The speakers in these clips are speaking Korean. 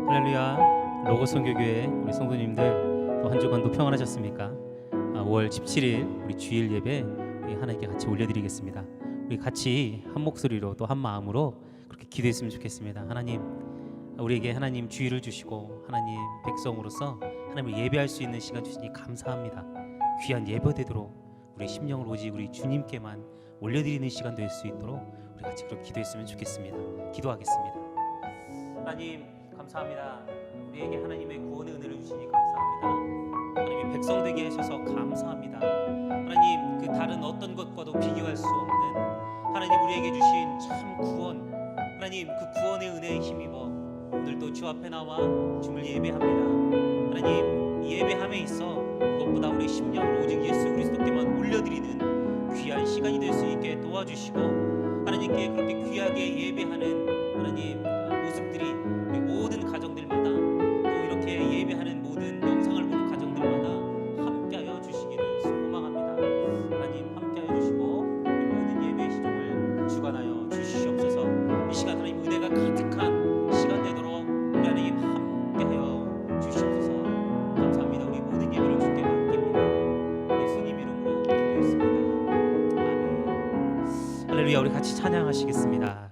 할렐루야. 로고 선교교회 우리 성도님들 또 한 주간도 평안하셨습니까? 5월 17일 우리 주일 예배 우리 하나님께 같이 올려드리겠습니다. 우리 같이 한 목소리로 또 한 마음으로 그렇게 기도했으면 좋겠습니다. 하나님, 우리에게 하나님 주일을 주시고 하나님 백성으로서 하나님을 예배할 수 있는 시간 주시니 감사합니다. 귀한 예배되도록 우리 심령을 오직 우리 주님께만 올려드리는 시간 될 수 있도록 우리 같이 그렇게 기도했으면 좋겠습니다. 기도하겠습니다. 하나님 감사합니다. 우리에게 하나님의 구원의 은혜를 주시니 감사합니다. 하나님의 백성 되게 하셔서 감사합니다. 하나님 그 다른 어떤 것과도 비교할 수 없는 하나님 우리에게 주신 참 구원, 하나님 그 구원의 은혜에 힘입어 오늘도 주 앞에 나와 주를 예배합니다. 하나님 이 예배함에 있어 무엇보다 우리 심령을 오직 예수 그리스도께만 올려드리는 귀한 시간이 될 수 있게 도와주시고 하나님께 그렇게 귀하게 예배하는 하나님 모습들이 우리 모든 가정들마다 또 이렇게 예배하는 모든 영상을 보는 가정들마다 함께하여 주시기를 소망합니다. 하나님 함께하여 주시고 우리 모든 예배의 시종을 주관하여 주시옵소서. 이 시간 하나님 은혜가 가득한 시간 되도록 우리 하나님 함께하여 주시옵소서. 감사합니다. 우리 모든 예배를 주께 맡깁니다. 예수님 이름으로 기도했습니다. 아멘. 할렐루야. 우리 같이 찬양하시겠습니다.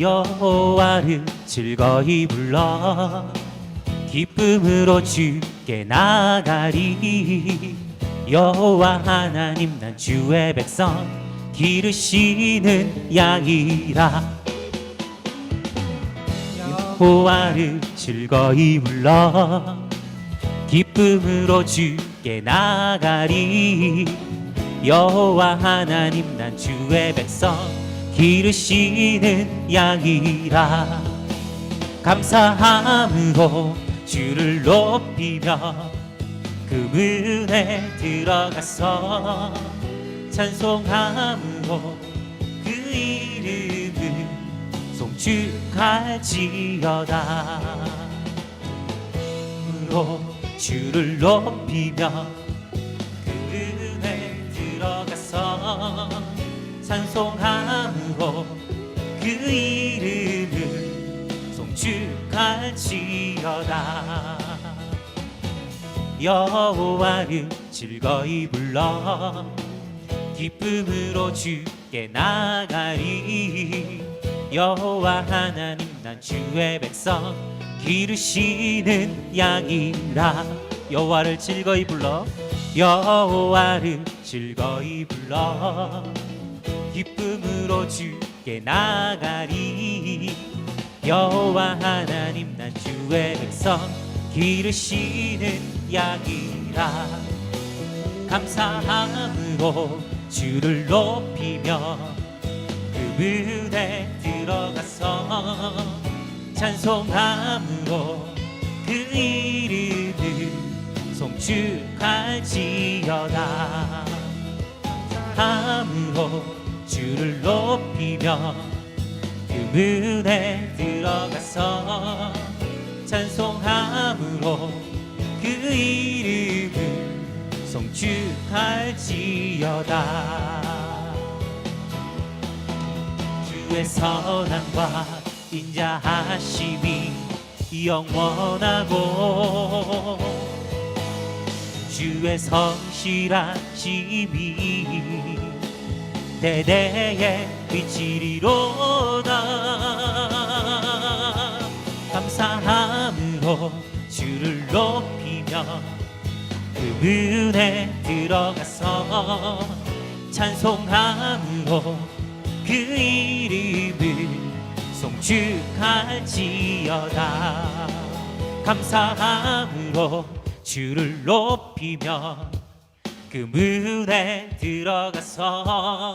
여호와를 즐거이 불러 기쁨으로 주께 나가리. 여호와 하나님 난 주의 백성 기르시는 양이라. 여호와를 즐거이 불러 기쁨으로 주께 나가리. 여호와 하나님 난 주의 백성 기르시는 양이라. 감사함으로 주를 높이며 그 문에 들어가서 찬송함으로 그 이름을 송축할지어다. 으로 주를 높이며 그 문에 들어가서 찬송함으로 그 이름을 송축할지어다. 여호와를 즐거이 불러 기쁨으로 주께 나가리. 여호와 하나님 난 주의 백성 기르시는 양이라. 여호와를 즐거이 불러 여호와를 즐거이 불러 기쁨으로 주께 나가리. 여호와 하나님 난 주의 백성 기르시는 양이라. 감사함으로 주를 높이며 그 문에 들어가서 찬송함으로 그 이름을 송축할지어다. 함으로 주를 높이며 그 문에 들어가서 찬송함으로 그 이름을 송축할지어다. 주의 선함과 인자하심이 영원하고 주의 성실하심이 대대에 비치리로다. 감사함으로 주를 높이며 그 문에 들어가서 찬송함으로 그 이름을 송축할지어다. 감사함으로 주를 높이며 그 문에 들어가서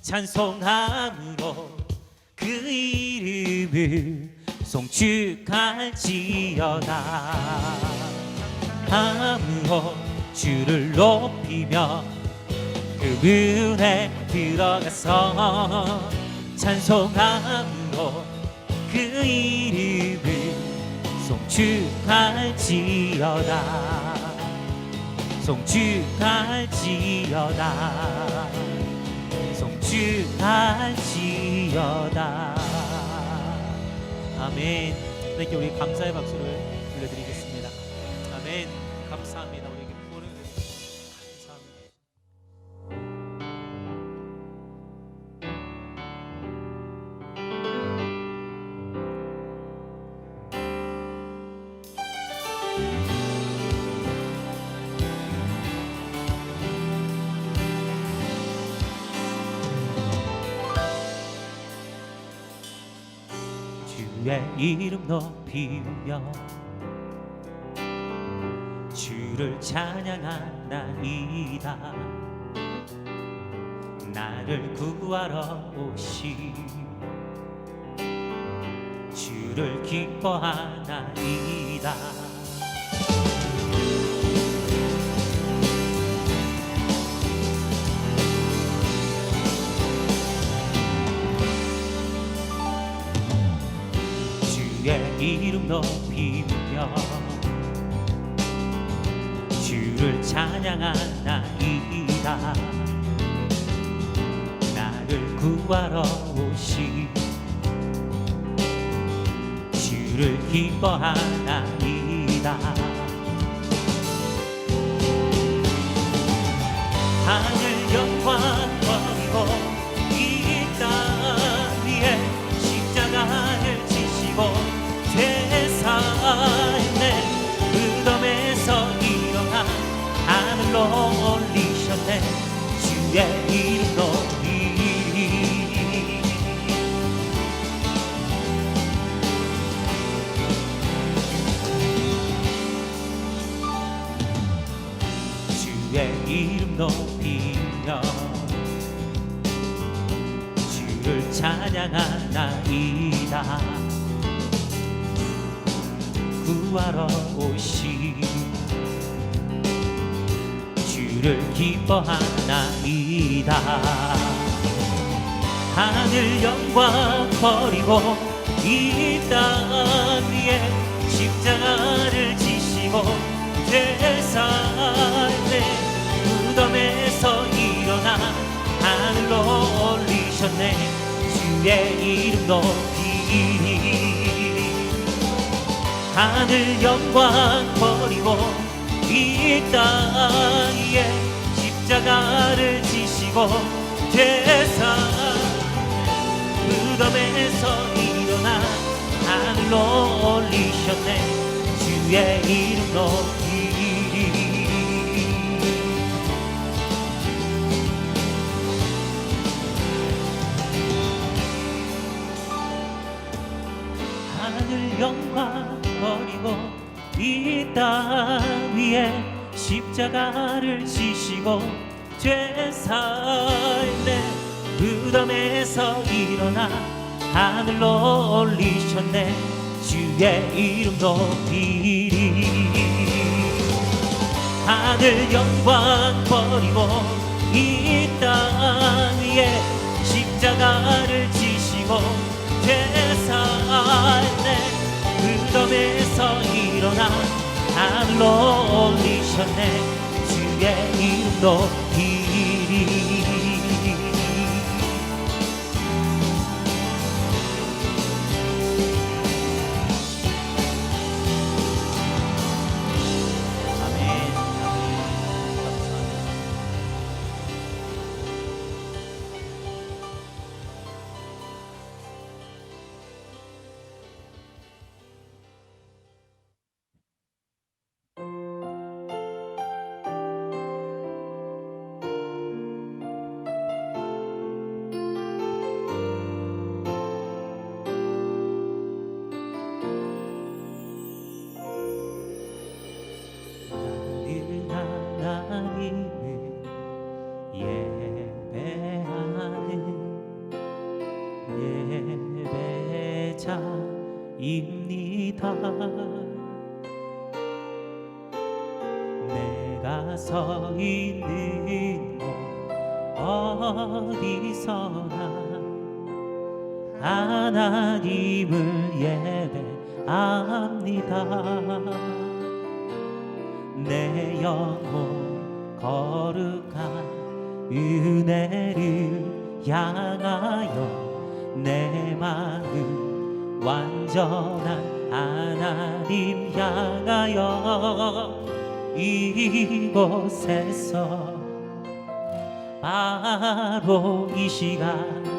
찬송함으로 그 이름을 송축할지어다. 함으로 주를 높이며 그 문에 들어가서 찬송함으로 그 이름을 송축할지어다. 송축할지어다. 송축할지어다. 아멘. 이렇게 우리 감사의 박수를 불러드리겠습니다. 아멘. 감사합니다. 우리에게 보는 감사합니다. 주의 이름 높이며 주를 찬양하나이다. 나를 구하러 오신 주를 기뻐하나이다. 주의 이름 높이며 주를 찬양하나이다. 나를 구하러 오신 주를 기뻐하나이다. 하늘 영광 버리고 이 땅 위에 십자가를 지시고 죄사했네. 무덤에서 일어나 하늘로 올리셨네. 주의 이름 높이 주의 이름 높이며 주를 찬양하나이다. 구하러 오신 주를 기뻐하나이다. 하늘 영광 버리고 이 땅 위에 십자가를 지시고 죄사했네. 무덤에서 일어나 하늘로 올리셨네. 주의 이름 높이 하늘 영광 버리고 이 땅 위에 십자가를 지시고 죄사했네. 무덤에서 일어나 하늘로 올리셨네. 주의 이름 높이 하늘 영광 버리고 이 땅 위에 십자가를 지시고 죄사했네. 무덤에서 일어나 하늘로 올리셨네. 주의 이름 높이리. 하늘 영광 버리고 이 땅 위에 십자가를 지시고 죄사했네. 무덤에서 일어나 하늘로 올리셨네. 주의 이름 높이리. 입니다. 내가 서 있는 곳 어디서나 하나님을 예배합니다. 내 영혼 거룩한 은혜를 향하여 내 마음 완전한 하나님 향하여 이곳에서 바로 이 시간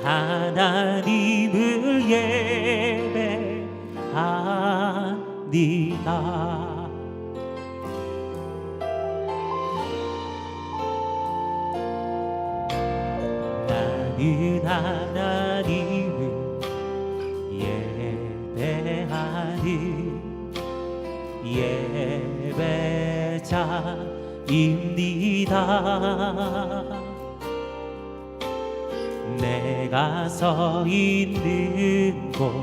하나님을 예배합니다. 나는 하나님을 예배하는 예배자입니다. 내가 서 있는 곳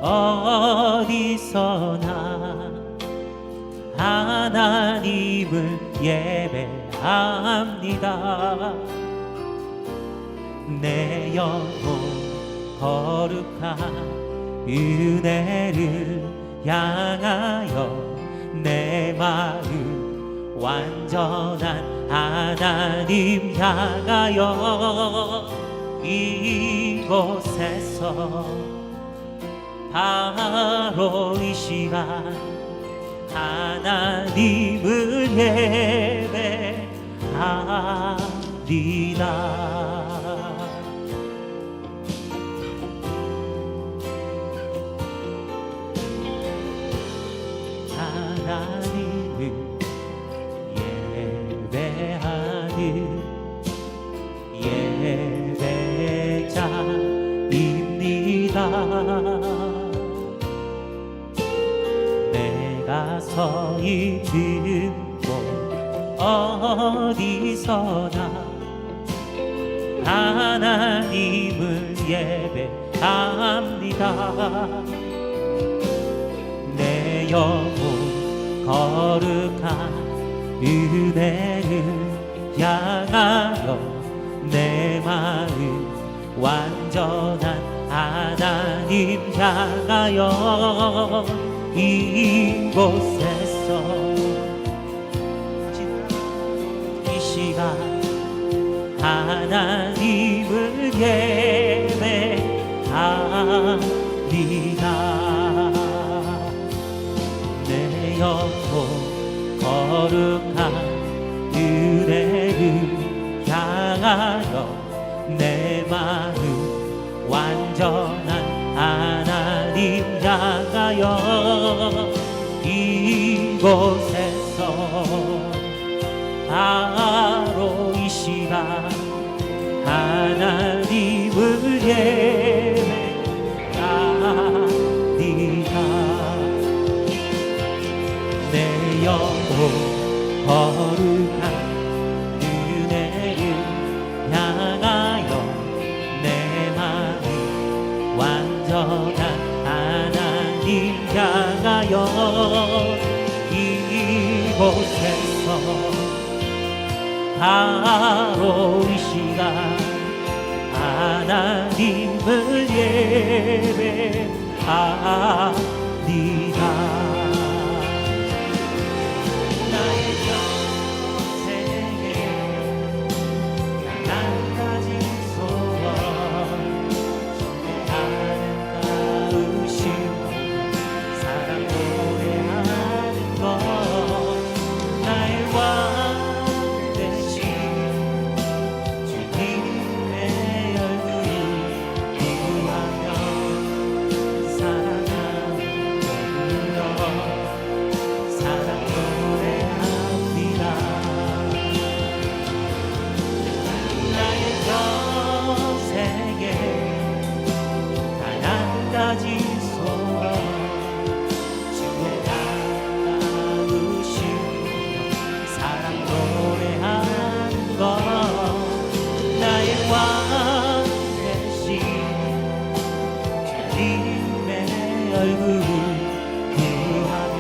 어디서나 하나님을 예배합니다. 내 영혼 거룩한 은혜를 향하여 내 마음 완전한 하나님 향하여 이곳에서 바로 이 시간 하나님을 예배하리라. 하나님을 예배하는 예배자입니다. 내가 서 있는 곳 어디서나 하나님을 예배합니다. 내 영혼 거룩한 은혜를 향하여 내 마음 완전한 하나님 향하여 이곳에서 이 시간 하나님을 예배합니다. 내 영혼 거룩한 은혜를 향하여 내 마음 완전한 하나님 향하여 이곳에서 바로 이 시간 하나님을 예배합니다. 내 영혼 거룩한 은혜를 향하여 내 마음 완전한 하나님 향하여 이곳에서 바로 이 시간 하나님을 예배합니다. 나의 평생에 단 한 가지 소원 아름다우신 사랑 노래하는 것 나의 왕 되신 주님의 얼굴을 구하며 사랑하며 불러 사랑 노래합니다. 나의 평생에 단 한 가지 소원 주의 아름다우신 사랑 노래하는 것 나의 왕 되신 주님의 얼굴을 구하며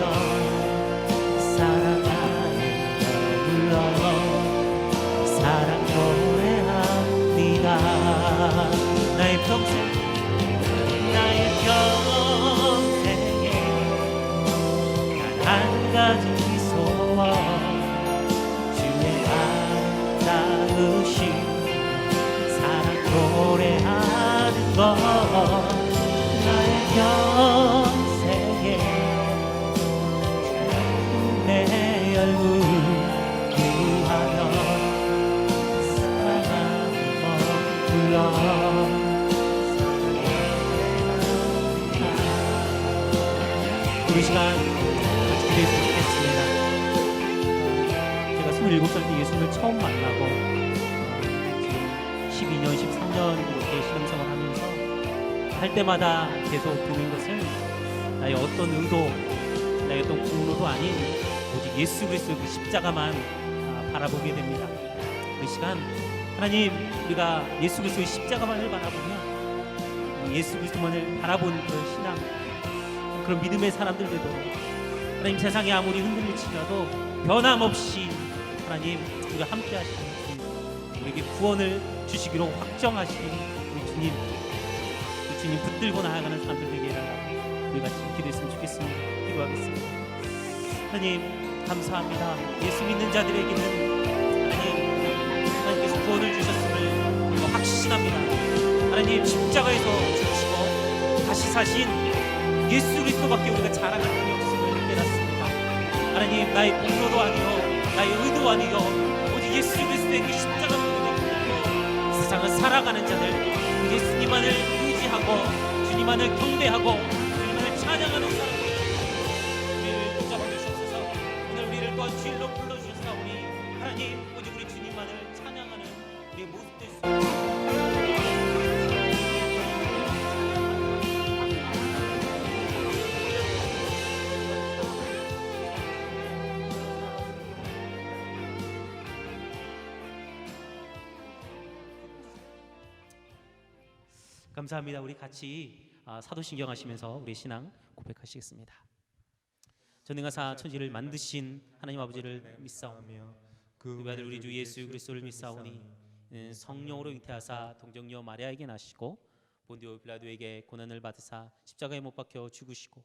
사랑하는 불러 사랑 노래합니다. 나의 평생 나의 평생에 단 한 가지 소원 주의 아름다우신 사랑 노래하는 것 나의 평생에 내 얼굴 위하여 사랑하는 것 불러 우리 시간 같이 기도했으면 좋겠습니다. 제가 27살 때 예수님을 처음 만나고 지금 12년, 13년 이렇게 신앙생활 하면서 할 때마다 계속 드는 것은 나의 어떤 의도, 나의 어떤 구원도 아닌 오직 예수 그리스도의 그 십자가만 바라보게 됩니다. 우리 시간 하나님, 우리가 예수 그리스도의 십자가만을 바라보며 예수 그리스도만을 바라본 그런 신앙, 그런 믿음의 사람들 되도록 하나님, 세상이 아무리 흔들릴지라도 변함없이 하나님 우리가 함께 하시는 주님, 우리에게 구원을 주시기로 확정하신 우리 주님, 그 주님 붙들고 나아가는 사람들 되게 해달라고 우리 같이 기도했으면 좋겠습니다. 기도하겠습니다. 하나님 감사합니다. 예수 믿는 자들에게는 하나님께서 구원을 주셨음을 우리가 확신합니다. 하나님, 십자가에서 죽으시고 다시 사신 예수 그리스도밖에 우리가 자랑할 분이 없음을 깨닫습니다. 하나님, 나의 공로도 아니요 나의 의도 아니요 오직 예수 그리스도의 그 십자가만을 붙들고 세상을 살아가는 자들, 그 예수님만을 의지하고 주님만을 경배하고 주님만을 찬양하는 사람들 우리를 붙잡아 주시옵소서. 오늘 우리를 또한 주일로 불러주셨사오니 하나님, 오직 우리 주님만을 찬양하는 우리의 모습 될 수 있습니다. 감사합니다. 우리 같이 사도신경 하시면서 우리 신앙 고백하시겠습니다. 전능하사 천지를 만드신 하나님 아버지를 믿사오며 그 아들 우리 주 예수 그리스도를 믿사오니 성령으로 잉태하사 동정녀 마리아에게 나시고 본디오 빌라도에게 고난을 받으사 십자가에 못 박혀 죽으시고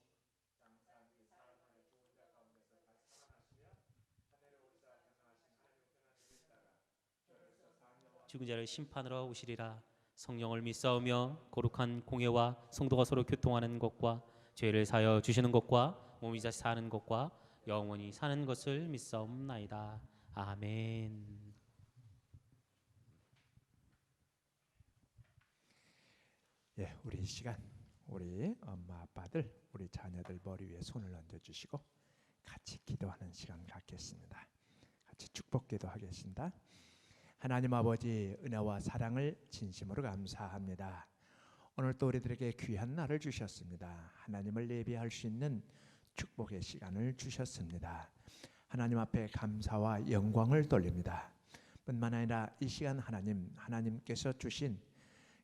죽은 자를 심판하러 오시리라. 성령을 믿사오며 거룩한 공예와 성도가 서로 교통하는 것과 죄를 사하여 주시는 것과 몸이 다시 사는 것과 영원히 사는 것을 믿사옵나이다. 아멘. 예, 우리 이 시간 우리 엄마 아빠들, 우리 자녀들 머리 위에 손을 얹어 주시고 같이 기도하는 시간 갖겠습니다. 같이 축복 기도하겠습니다. 하나님 아버지, 은혜와 사랑을 진심으로 감사합니다. 오늘 또 우리들에게 귀한 날을 주셨습니다. 하나님을 예배할 수 있는 축복의 시간을 주셨습니다. 하나님 앞에 감사와 영광을 돌립니다. 뿐만 아니라 이 시간 하나님께서 주신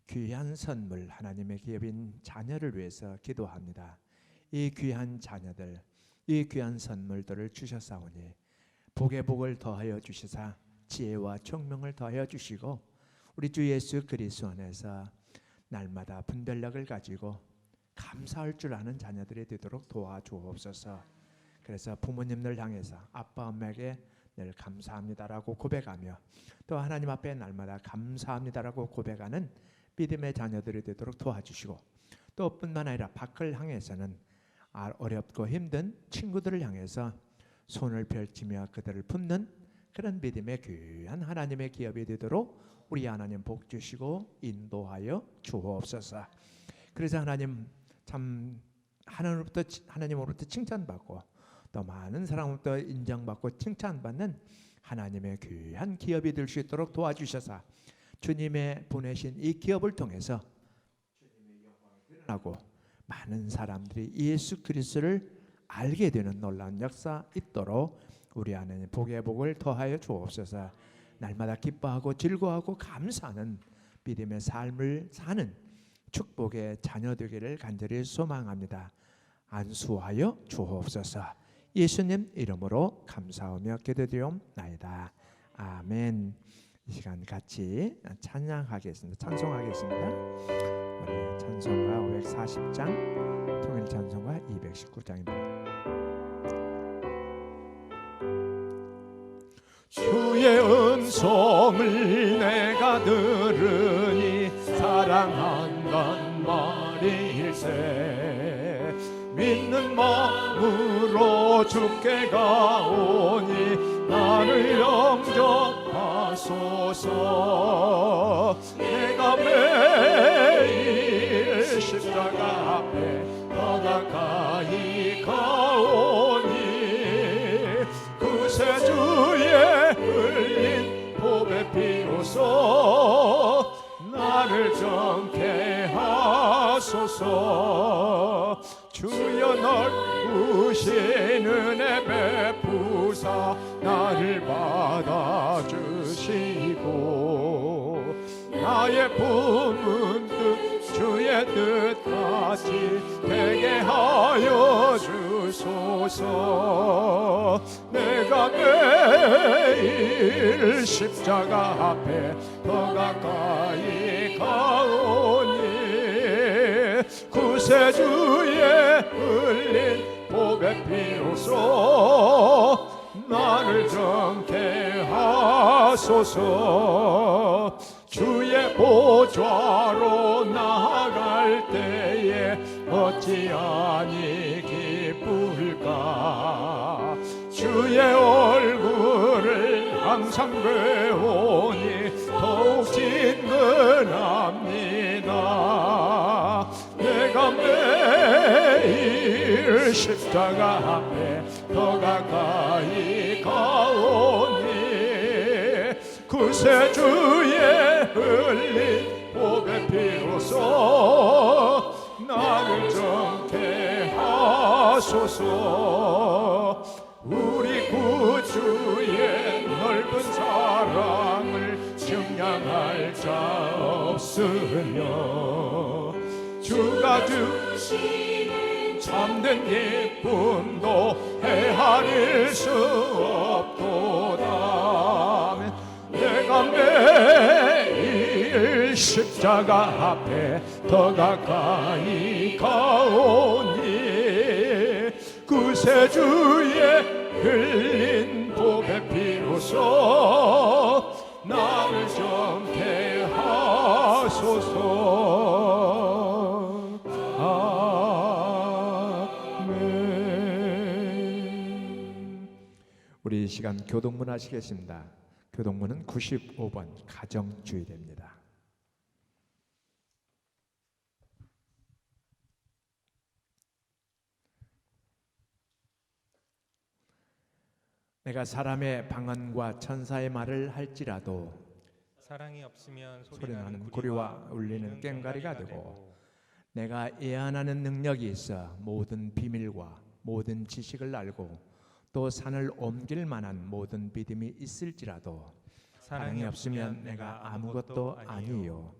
귀한 선물, 하나님의 기업인 자녀를 위해서 기도합니다. 이 귀한 자녀들, 이 귀한 선물들을 주셨사오니 복의 복을 더하여 주시사 지혜와 총명을 더하여 주시고 우리 주 예수 그리스도 안에서 날마다 분별력을 가지고 감사할 줄 아는 자녀들이 되도록 도와주옵소서. 그래서 부모님들 향해서 아빠 엄마에게 늘 감사합니다라고 고백하며 또 하나님 앞에 날마다 감사합니다라고 고백하는 믿음의 자녀들이 되도록 도와주시고 또 뿐만 아니라 밖을 향해서는 어렵고 힘든 친구들을 향해서 손을 펼치며 그들을 품는 그런 믿음의 귀한 하나님의 기업이 되도록 우리 하나님 복 주시고 인도하여 주옵소서. 그래서 하나님 참 하나님으로부터 칭찬받고 또 많은 사람으로부터 인정받고 칭찬받는 하나님의 귀한 기업이 될 수 있도록 도와주셔서 주님의 보내신 이 기업을 통해서 주님의 영광이 드러나고 많은 사람들이 예수 그리스도를 알게 되는 놀라운 역사 있도록 우리 안에 복의 복을 더하여 주옵소서. 날마다 기뻐하고 즐거워하고 감사하는 믿음의 삶을 사는 축복의 자녀 되기를 간절히 소망합니다. 안수하여 주옵소서. 예수님 이름으로 감사하며 기도드리옵나이다. 아멘. 이 시간 같이 찬양하겠습니다. 찬송하겠습니다. 우리 찬송가 540장, 통일 찬송가 219장입니다. 주의 음성을 내가 들으니 사랑한단 말일세. 믿는 마음으로 주께 가오니 나를 영접하소서. 내가 매일 십자가 앞에 더 가까이 가오니 구세주의 흘린 보배 피로써 나를 정케 하소서. 주여 넓으신 은혜 베푸사 나를 받아주시고 나의 품은 뜻 주의 뜻같이 되게 하여 주소서. 내가 매일 십자가 앞에 더 가까이 가오니 구세주의 흘린 보배 피로써 나를 정케 하소서. 주의 보좌로 나아갈 때에 어찌하니 기쁠까. 주의 얼굴을 항상 배우니 더욱 진근합니다. 내가 매일 십자가 앞에 더 가까이 가오니 구세주의 흘린 보배 피로써 나를 정케 하소서. 우리 구주의 넓은 사랑을 증량할 자 없으며 주가 주시는 참된 기쁨도 헤아릴 수 없도다. 내가 매일 십자가 앞에 더 가까이 가오니 구세주의 흘린 보배 피로써 나를 정케 하소서. 아멘. 우리 이 시간 교동문 하시겠습니다. 교동문은 95번 가정주일입니다. 내가 사람의 방언과 천사의 말을 할지라도 사랑이 없으면 소리나는 구리와 울리는 꽹과리가 되고 내가 예언하는 능력이 있어 모든 비밀과 모든 지식을 알고 또 산을 옮길 만한 모든 믿음이 있을지라도 사랑이 없으면 내가 아무것도 아니요.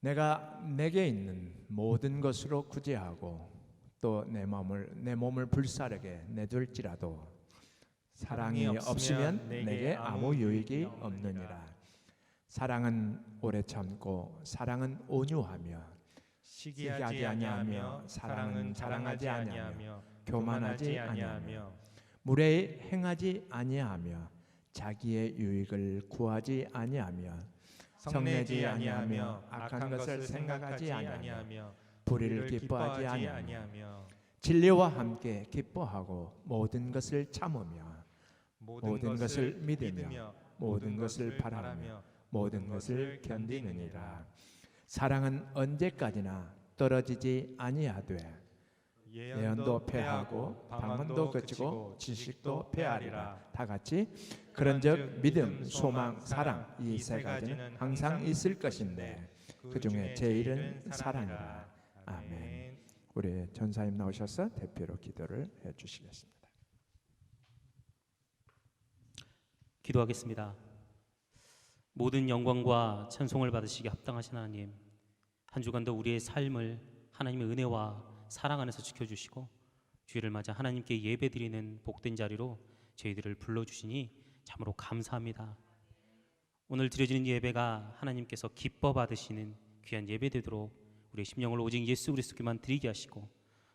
내가 내게 있는 모든 것으로 구제하고 또 내 몸을 불사르게 내둘지라도 사랑이 없으면 내게 아무 유익이 없느니라. 사랑은 오래 참고 사랑은 온유하며 시기하지 아니하며 사랑은 자랑하지 아니하며 교만하지 아니하며 무례히 행하지 아니하며 자기의 유익을 구하지 아니하며 성내지 아니하며 악한 것을 생각하지 아니하며 불의를 기뻐하지 아니하며 진리와 함께 기뻐하고 모든 것을 참으며 모든 것을 믿으며 모든 것을 바라며 모든 것을 견디느니라. 사랑은 언제까지나 떨어지지 아니하되 예언도 패하고 방언도 그치고 지식도 패하리라. 다 같이 그런즉 믿음, 소망, 사랑 이 세 가지는 항상 있을 것인데 그 중에 제일은 사랑이라. 아멘. 우리 전사님 나오셔서 대표로 기도를 해주시겠습니다. 기도하겠습니다. 모든 영광과 찬송을 받으시기 합당하신 하나님, 한 주간도 우리의 삶을 하나님의 은혜와 사랑 안에서 지켜주시고 주일을 맞아 하나님께 예배드리는 복된 자리로 저희들을 불러주시니 참으로 감사합니다. 오늘 드려지는 예배가 하나님께서 기뻐 받으시는 귀한 예배 되도록 우리의 심령을 오직 예수 그리스도께만 드리게 하시고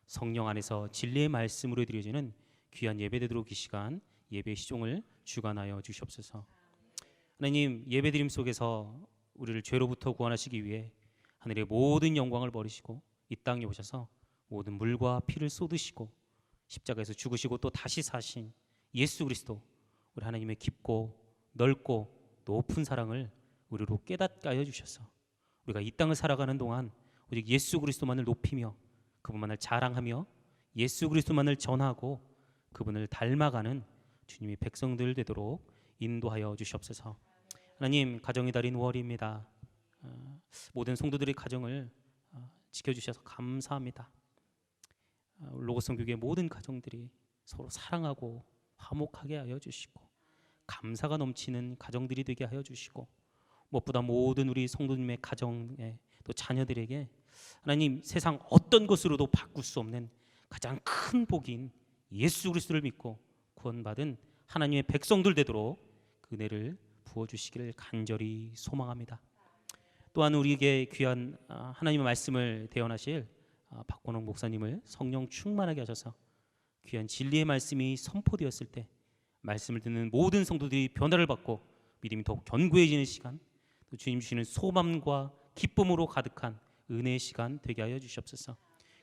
성령 안에서 진리의 말씀으로 드려지는 귀한 예배 되도록 이 시간 예배 시종을 주관하여 주시옵소서. 하나님, 예배드림 속에서 우리를 죄로부터 구원하시기 위해 하늘의 모든 영광을 버리시고 이 땅에 오셔서 모든 물과 피를 쏟으시고 십자가에서 죽으시고 또 다시 사신 예수 그리스도, 우리 하나님의 깊고 넓고 높은 사랑을 우리로 깨닫게 하여 주셔서 우리가 이 땅을 살아가는 동안 오직 예수 그리스도만을 높이며 그분만을 자랑하며 예수 그리스도만을 전하고 그분을 닮아가는 주님의 백성들 되도록 인도하여 주시옵소서. 하나님, 가정의 달인 5월입니다. 모든 성도들의 가정을 지켜주셔서 감사합니다. 로고성 교회의 모든 가정들이 서로 사랑하고 화목하게 하여 주시고 감사가 넘치는 가정들이 되게 하여 주시고 무엇보다 모든 우리 성도님의 가정에 또 자녀들에게 하나님, 세상 어떤 것으로도 바꿀 수 없는 가장 큰 복인 예수 그리스도를 믿고 구원받은 하나님의 백성들 되도록 그 은혜를 부어주시기를 간절히 소망합니다. 또한 우리에게 귀한 하나님의 말씀을 대언하실 박건홍 목사님을 성령 충만하게 하셔서 귀한 진리의 말씀이 선포되었을 때 말씀을 듣는 모든 성도들이 변화를 받고 믿음이 더욱 견고해지는 시간, 또 주님 주시는 소망과 기쁨으로 가득한 은혜의 시간 되게 하여 주시옵소서.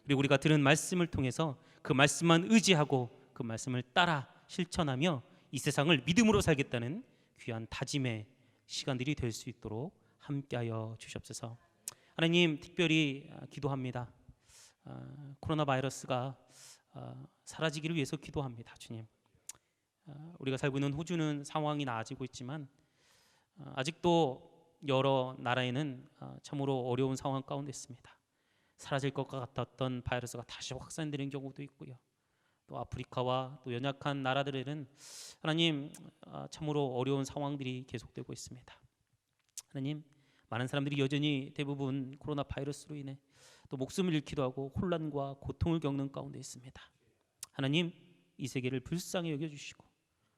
그리고 우리가 들은 말씀을 통해서 그 말씀만 의지하고 그 말씀을 따라 실천하며 이 세상을 믿음으로 살겠다는 귀한 다짐의 시간들이 될 수 있도록 함께하여 주시옵소서. 하나님, 특별히 기도합니다. 코로나 바이러스가 사라지기를 위해서 기도합니다. 주님, 우리가 살고 있는 호주는 상황이 나아지고 있지만 아직도 여러 나라에는 참으로 어려운 상황 가운데 있습니다. 사라질 것 같았던 바이러스가 다시 확산되는 경우도 있고요. 또 아프리카와 또 연약한 나라들에는 하나님, 참으로 어려운 상황들이 계속되고 있습니다. 하나님, 많은 사람들이 여전히 대부분 코로나 바이러스로 인해 또 목숨을 잃기도 하고 혼란과 고통을 겪는 가운데 있습니다. 하나님, 이 세계를 불쌍히 여겨주시고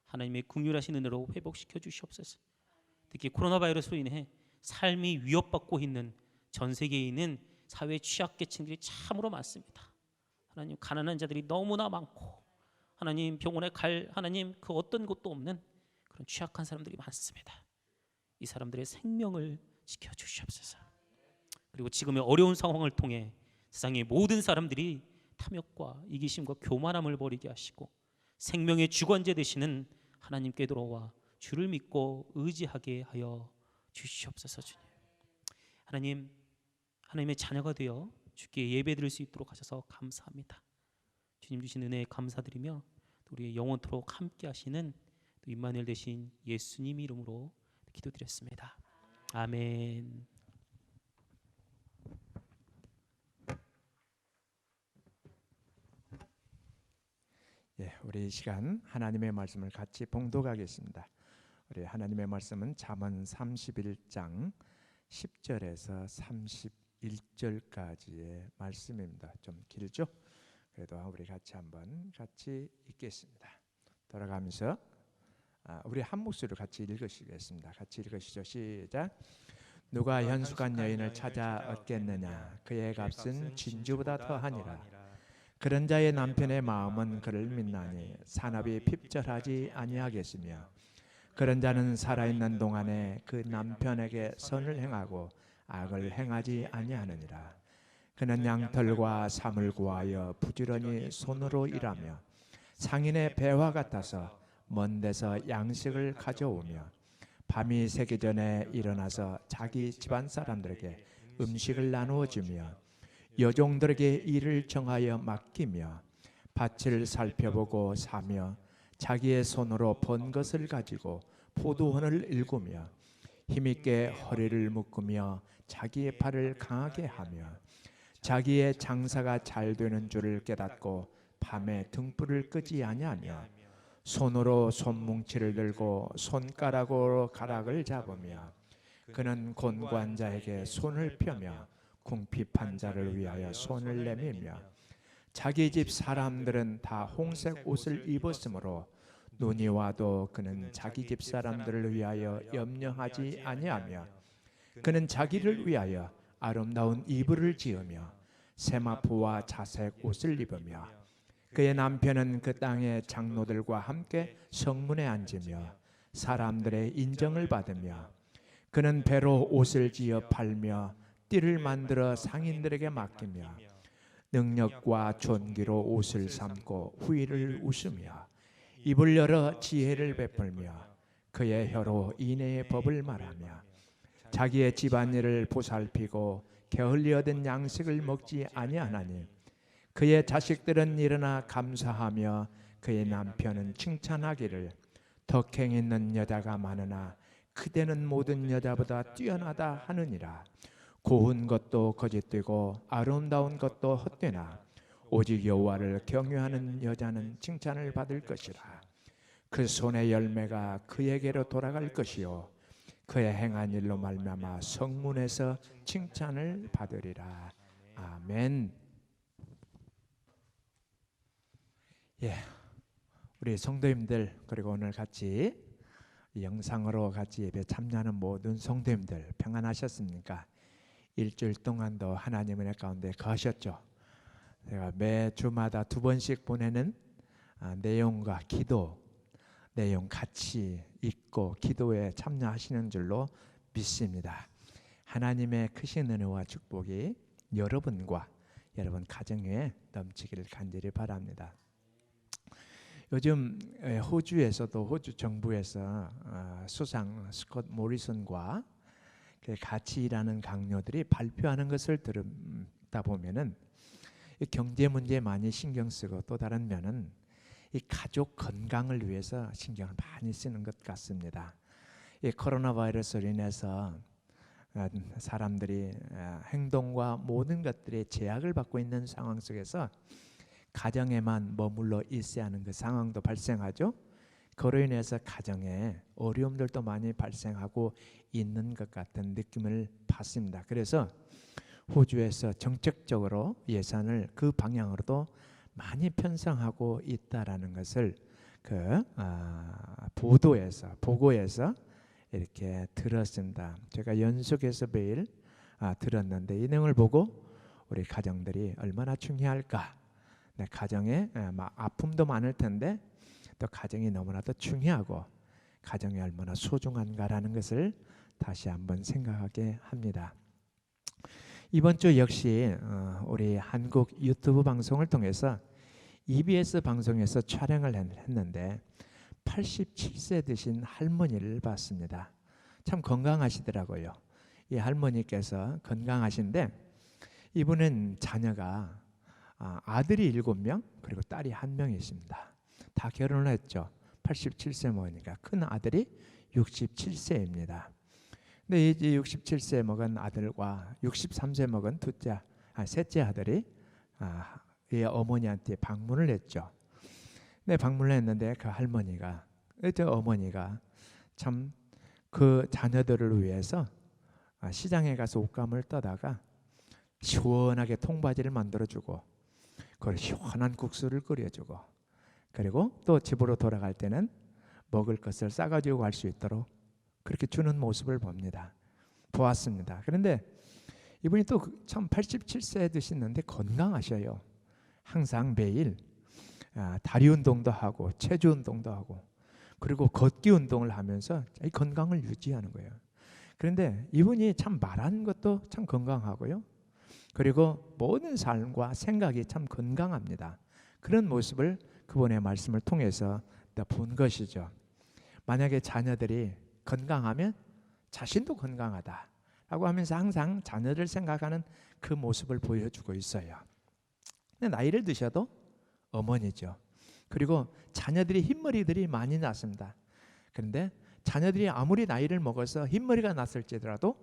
하나님의 긍휼하신 은혜로 회복시켜 주시옵소서. 특히 코로나 바이러스로 인해 삶이 위협받고 있는 전 세계에 있는 사회 취약계층들이 참으로 많습니다. 하나님, 가난한 자들이 너무나 많고 하나님, 병원에 갈 하나님 그 어떤 곳도 없는 그런 취약한 사람들이 많습니다. 이 사람들의 생명을 지켜주시옵소서. 그리고 지금의 어려운 상황을 통해 세상의 모든 사람들이 탐욕과 이기심과 교만함을 버리게 하시고 생명의 주관자 되시는 하나님께 돌아와 주를 믿고 의지하게 하여 주시옵소서. 주님, 하나님, 하나님의 자녀가 되어 주께 예배드릴 수 있도록 하셔서 감사합니다. 주님 주신 은혜에 감사드리며 우리의 영원토록 함께 하시는 임마누엘 되신 예수님 이름으로 기도드렸습니다. 아멘. 예, 우리 이 시간 하나님의 말씀을 같이 봉독하겠습니다. 우리 하나님의 말씀은 잠언 31장 10절에서 31절까지의 말씀입니다. 좀 길죠? 그래도 우리 같이 한번 같이 읽겠습니다. 돌아가면서 우리 한 목소리로 같이 읽으시겠습니다. 같이 읽으시죠. 시작. 누가 현숙한 여인을 찾아 얻겠느냐? 그의 값은 진주보다 더하니라. 그런 자의 남편의 마음은 그를 믿나니 산업이 핍절하지 아니하겠으며 그런 자는 살아있는 동안에 그 남편에게 선을 행하고 악을 행하지 아니하느니라. 그는 양털과 삼을 구하여 부지런히 손으로 일하며 상인의 배와 같아서 먼 데서 양식을 가져오며 밤이 새기 전에 일어나서 자기 집안 사람들에게 음식을 나누어 주며 여종들에게 일을 정하여 맡기며 밭을 살펴보고 사며 자기의 손으로 번 것을 가지고 포도원을 일구며 힘있게 허리를 묶으며 자기의 팔을 강하게 하며 자기의 장사가 잘 되는 줄을 깨닫고 밤에 등불을 끄지 아니하며 손으로 손뭉치를 들고 손가락으로 가락을 잡으며 그는 곤고한 자에게 손을 펴며 궁핍한 자를 위하여 손을 내밀며 자기 집 사람들은 다 홍색 옷을 입었으므로 눈이 와도 그는 자기 집 사람들을 위하여 염려하지 아니하며 그는 자기를 위하여 아름다운 이불을 지으며 세마포와 자색 옷을 입으며 그의 남편은 그 땅의 장로들과 함께 성문에 앉으며 사람들의 인정을 받으며 그는 배로 옷을 지어 팔며 띠를 만들어 상인들에게 맡기며 능력과 존귀로 옷을 삼고 후일을 웃으며 입을 열어 지혜를 베풀며 그의 혀로 인애의 법을 말하며 자기의 집안일을 보살피고 게을리 얻은 양식을 먹지 아니하나니 그의 자식들은 일어나 감사하며 그의 남편은 칭찬하기를 덕행 있는 여자가 많으나 그대는 모든 여자보다 뛰어나다 하느니라. 고운 것도 거짓되고 아름다운 것도 헛되나 오직 여호와를 경외하는 여자는 칭찬을 받을 것이라. 그 손의 열매가 그에게로 돌아갈 것이요 그의 행한 일로 말미암아 성문에서 칭찬을 받으리라. 아멘. 예, 우리 성도님들 그리고 오늘 같이 영상으로 같이 예배 참여하는 모든 성도님들 평안하셨습니까? 일주일 동안도 하나님 은혜 가운데 거하셨죠. 제가 매 주마다 2번씩 보내는 내용과 기도 내용 같이 읽고 기도에 참여하시는 줄로 믿습니다. 하나님의 크신 은혜와 축복이 여러분과 여러분 가정에 넘치기를 간절히 바랍니다. 요즘 호주에서도 호주 정부에서 수상 스콧 모리슨과 같이 일하는 강요들이 발표하는 것을 듣다 보면은 경제 문제에 많이 신경 쓰고 또 다른 면은 이 가족 건강을 위해서 신경을 많이 쓰는 것 같습니다. 이 코로나 바이러스로 인해서 사람들이 행동과 모든 것들이 제약을 받고 있는 상황 속에서 가정에만 머물러 있어야 하는 그 상황도 발생하죠. 그로 인해서 가정에 어려움들도 많이 발생하고 있는 것 같은 느낌을 받습니다. 그래서 호주에서 정책적으로 예산을 그 방향으로도 많이 편성하고 있다라는 것을 보고에서 이렇게 들었습니다. 제가 연속해서 매일 들었는데 이 내용을 보고 우리 가정들이 얼마나 중요할까? 가정에 아픔도 많을 텐데 또 가정이 너무나도 중요하고 가정이 얼마나 소중한가라는 것을 다시 한번 생각하게 합니다. 이번 주 역시 우리 한국 유튜브 방송을 통해서 EBS 방송에서 촬영을 했는데 87세 되신 할머니를 봤습니다. 참 건강하시더라고요. 이 할머니께서 건강하신데 이분은 자녀가 아들이 7명 그리고 딸이 1명이 있습니다. 다 결혼을 했죠. 87세 먹으니까 큰 아들이 67세입니다. 근데 이제 67세 먹은 아들과 63세 먹은 셋째 아들이 이 어머니한테 방문을 했죠. 네, 방문을 했는데 그 할머니가 어머니가 참 그 자녀들을 위해서 시장에 가서 옷감을 떠다가 시원하게 통바지를 만들어주고 그걸 시원한 국수를 끓여주고 그리고 또 집으로 돌아갈 때는 먹을 것을 싸가지고 갈 수 있도록 그렇게 주는 모습을 보았습니다. 그런데 이분이 또 참 87세 되시는데 건강하셔요. 항상 매일 다리 운동도 하고 체조 운동도 하고 그리고 걷기 운동을 하면서 이 건강을 유지하는 거예요. 그런데 이분이 참 말하는 것도 참 건강하고요. 그리고 모든 삶과 생각이 참 건강합니다. 그런 모습을 그분의 말씀을 통해서 본 것이죠. 만약에 자녀들이 건강하면 자신도 건강하다라고 하면서 항상 자녀를 생각하는 그 모습을 보여주고 있어요. 근데 나이를 드셔도 어머니죠. 그리고 자녀들이 흰머리들이 많이 났습니다. 그런데 자녀들이 아무리 나이를 먹어서 흰머리가 났을지라도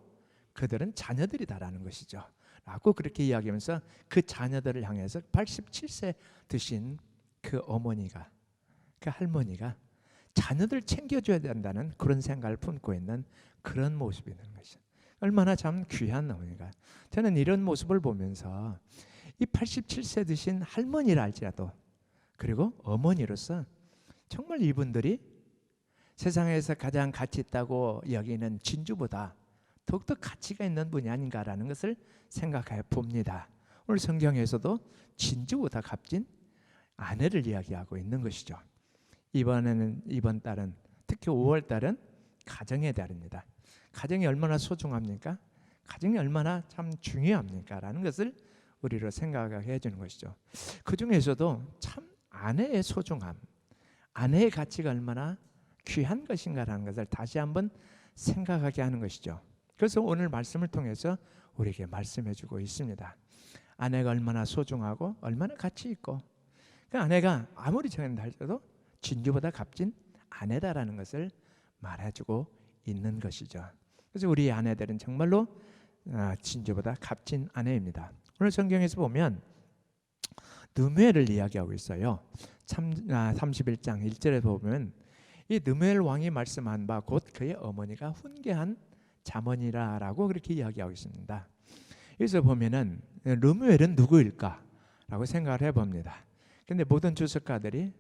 그들은 자녀들이다라는 것이죠. 라고 그렇게 이야기하면서 그 자녀들을 향해서 87세 드신 그 어머니가 그 할머니가 자녀들 챙겨줘야 된다는 그런 생각을 품고 있는 그런 모습이 있는 것이죠. 얼마나 참 귀한 어머니가. 저는 이런 모습을 보면서 이 87세 드신 할머니라 할지라도 그리고 어머니로서 정말 이분들이 세상에서 가장 가치 있다고 여기는 진주보다 더욱더 가치가 있는 분이 아닌가라는 것을 생각해 봅니다. 오늘 성경에서도 진주보다 값진 아내를 이야기하고 있는 것이죠. 이번 달은 특히 5월 달은 가정의 달입니다. 가정이 얼마나 소중합니까? 가정이 얼마나 참 중요합니까? 라는 것을 우리로 생각하게 해주는 것이죠. 그 중에서도 참 아내의 소중함, 아내의 가치가 얼마나 귀한 것인가라는 것을 다시 한번 생각하게 하는 것이죠. 그래서 오늘 말씀을 통해서 우리에게 말씀해주고 있습니다. 아내가 얼마나 소중하고 얼마나 가치 있고, 그 아내가 아무리 정한다 할지라도 진주보다 값진 아내다라는 것을 말해주고 있는 것이죠. 그래서 우리 아내들은 정말로 진주보다 값진 아내입니다. 오늘 성경에서 보면 느무엘을 이야기하고 있어요. 31장 1절에 보면 이 느무엘 왕이 말씀한 바 곧 그의 어머니가 훈계한 자문이라라고 그렇게 이야기하고 있습니다. 여기서 보면은 느무엘은 누구일까라고 생각을 해봅니다. 근데 모든 주석가들이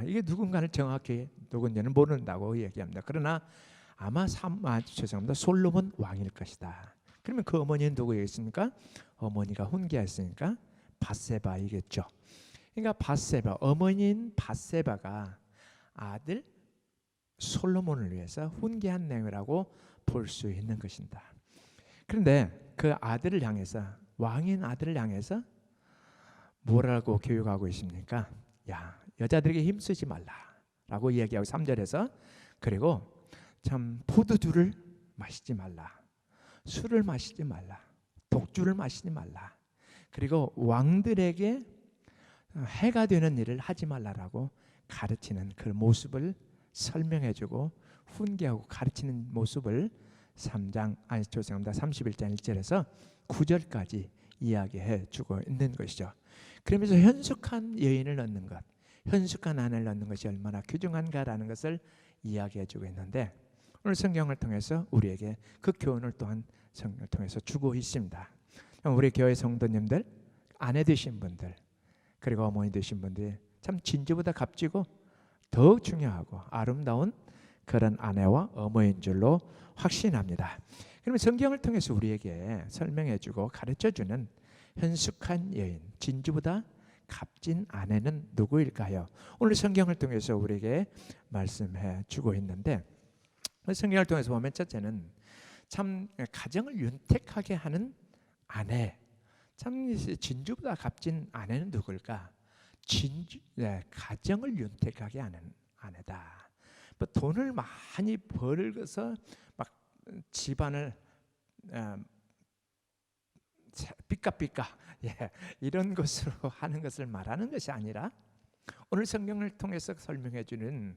이게 누군가를 정확히 누군지는 모른다고 얘기합니다. 그러나 아마 죄송합니다. 솔로몬 왕일 것이다. 그러면 그 어머니는 누구였습니까? 어머니가 훈계했으니까 밧세바이겠죠. 그러니까 밧세바, 어머니인 밧세바가 아들 솔로몬을 위해서 훈계한 내용이라고 볼 수 있는 것입니다. 그런데 그 아들을 향해서, 왕인 아들을 향해서 뭐라고 교육하고 있습니까? 야, 여자들에게 힘쓰지 말라라고 이야기하고 3절에서, 그리고 참 포도주를 마시지 말라, 술을 마시지 말라, 독주를 마시지 말라, 그리고 왕들에게 해가 되는 일을 하지 말라라고 가르치는 그 모습을 설명해주고 훈계하고 가르치는 모습을 31장 1절에서 9절까지 이야기해주고 있는 것이죠. 그러면서 현숙한 여인을 얻는 것, 현숙한 아내를 얻는 것이 얼마나 귀중한가라는 것을 이야기해주고 있는데, 오늘 성경을 통해서 우리에게 그 교훈을 또한 성경을 통해서 주고 있습니다. 우리 교회 성도님들, 아내 되신 분들, 그리고 어머니 되신 분들이 참 진주보다 값지고 더욱 중요하고 아름다운 그런 아내와 어머니인 줄로 확신합니다. 그러면 성경을 통해서 우리에게 설명해주고 가르쳐주는 현숙한 여인, 진주보다 값진 아내는 누구일까요? 오늘 성경을 통해서 우리에게 말씀해주고 있는데, 성경을 통해서 보면 첫째는 참 가정을 윤택하게 하는 아내, 참 진주보다 값진 아내는 누굴까? 가정을 윤택하게 하는 아내다. 뭐 돈을 많이 벌어서 막 집안을 삐까삐까 이런 것으로 하는 것을 말하는 것이 아니라, 오늘 성경을 통해서 설명해 주는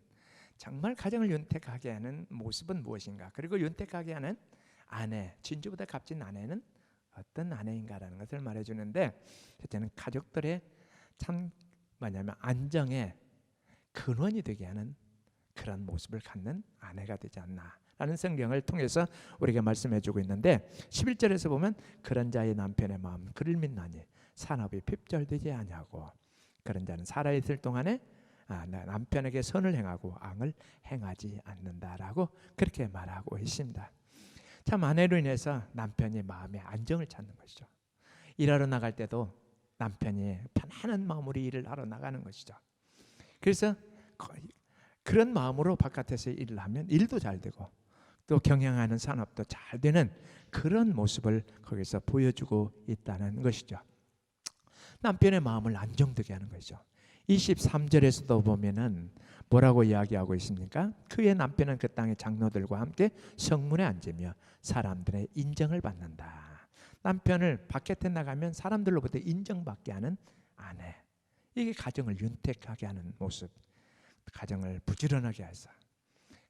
정말 가정을 윤택하게 하는 모습은 무엇인가, 그리고 윤택하게 하는 아내, 진주보다 값진 아내는 어떤 아내인가라는 것을 말해주는데, 첫째는 가족들의 참 뭐냐면 안정의 근원이 되게 하는 그런 모습을 갖는 아내가 되지 않나라는 성경을 통해서 우리가 말씀해주고 있는데, 11절에서 보면 그런 자의 남편의 마음 그를 믿나니 산업이 핍절되지 아니하고, 그런 자는 살아있을 동안에 남편에게 선을 행하고 악을 행하지 않는다라고 그렇게 말하고 있습니다. 참 아내로 인해서 남편이 마음의 안정을 찾는 것이죠. 일하러 나갈 때도 남편이 편안한 마음으로 일을 하러 나가는 것이죠. 그래서 그런 마음으로 바깥에서 일을 하면 일도 잘 되고 또 경영하는 산업도 잘 되는 그런 모습을 거기서 보여주고 있다는 것이죠. 남편의 마음을 안정되게 하는 것이죠. 23절에서도 보면은 뭐라고 이야기하고 있습니까? 그의 남편은 그 땅의 장로들과 함께 성문에 앉으며 사람들의 인정을 받는다. 남편을 밖에 나가면 사람들로부터 인정받게 하는 아내, 이게 가정을 윤택하게 하는 모습, 가정을 부지런하게 해서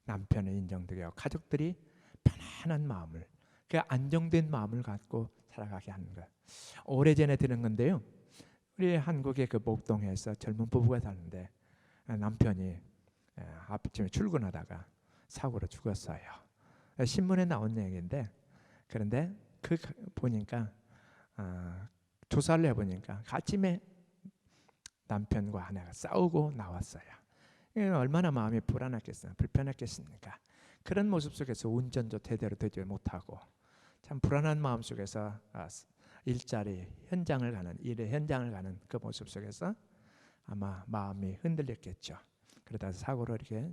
남편의 인정되게 하고 가족들이 편안한 마음을, 그 안정된 마음을 갖고 살아가게 하는 것. 오래전에 들은 건데요, 우리 한국의 그 목동에서 젊은 부부가 사는데 남편이 아침에 출근하다가 사고로 죽었어요. 신문에 나온 얘기인데, 그런데 그 보니까 조사를 해보니까 아침에 남편과 아내가 싸우고 나왔어요. 얼마나 마음이 불안했겠어요. 불편했겠습니까? 그런 모습 속에서 운전도 제대로 되지 못하고 참 불안한 마음 속에서 일자리 현장을 가는 일의 현장을 가는 그 모습 속에서 아마 마음이 흔들렸겠죠. 그러다 사고로 이렇게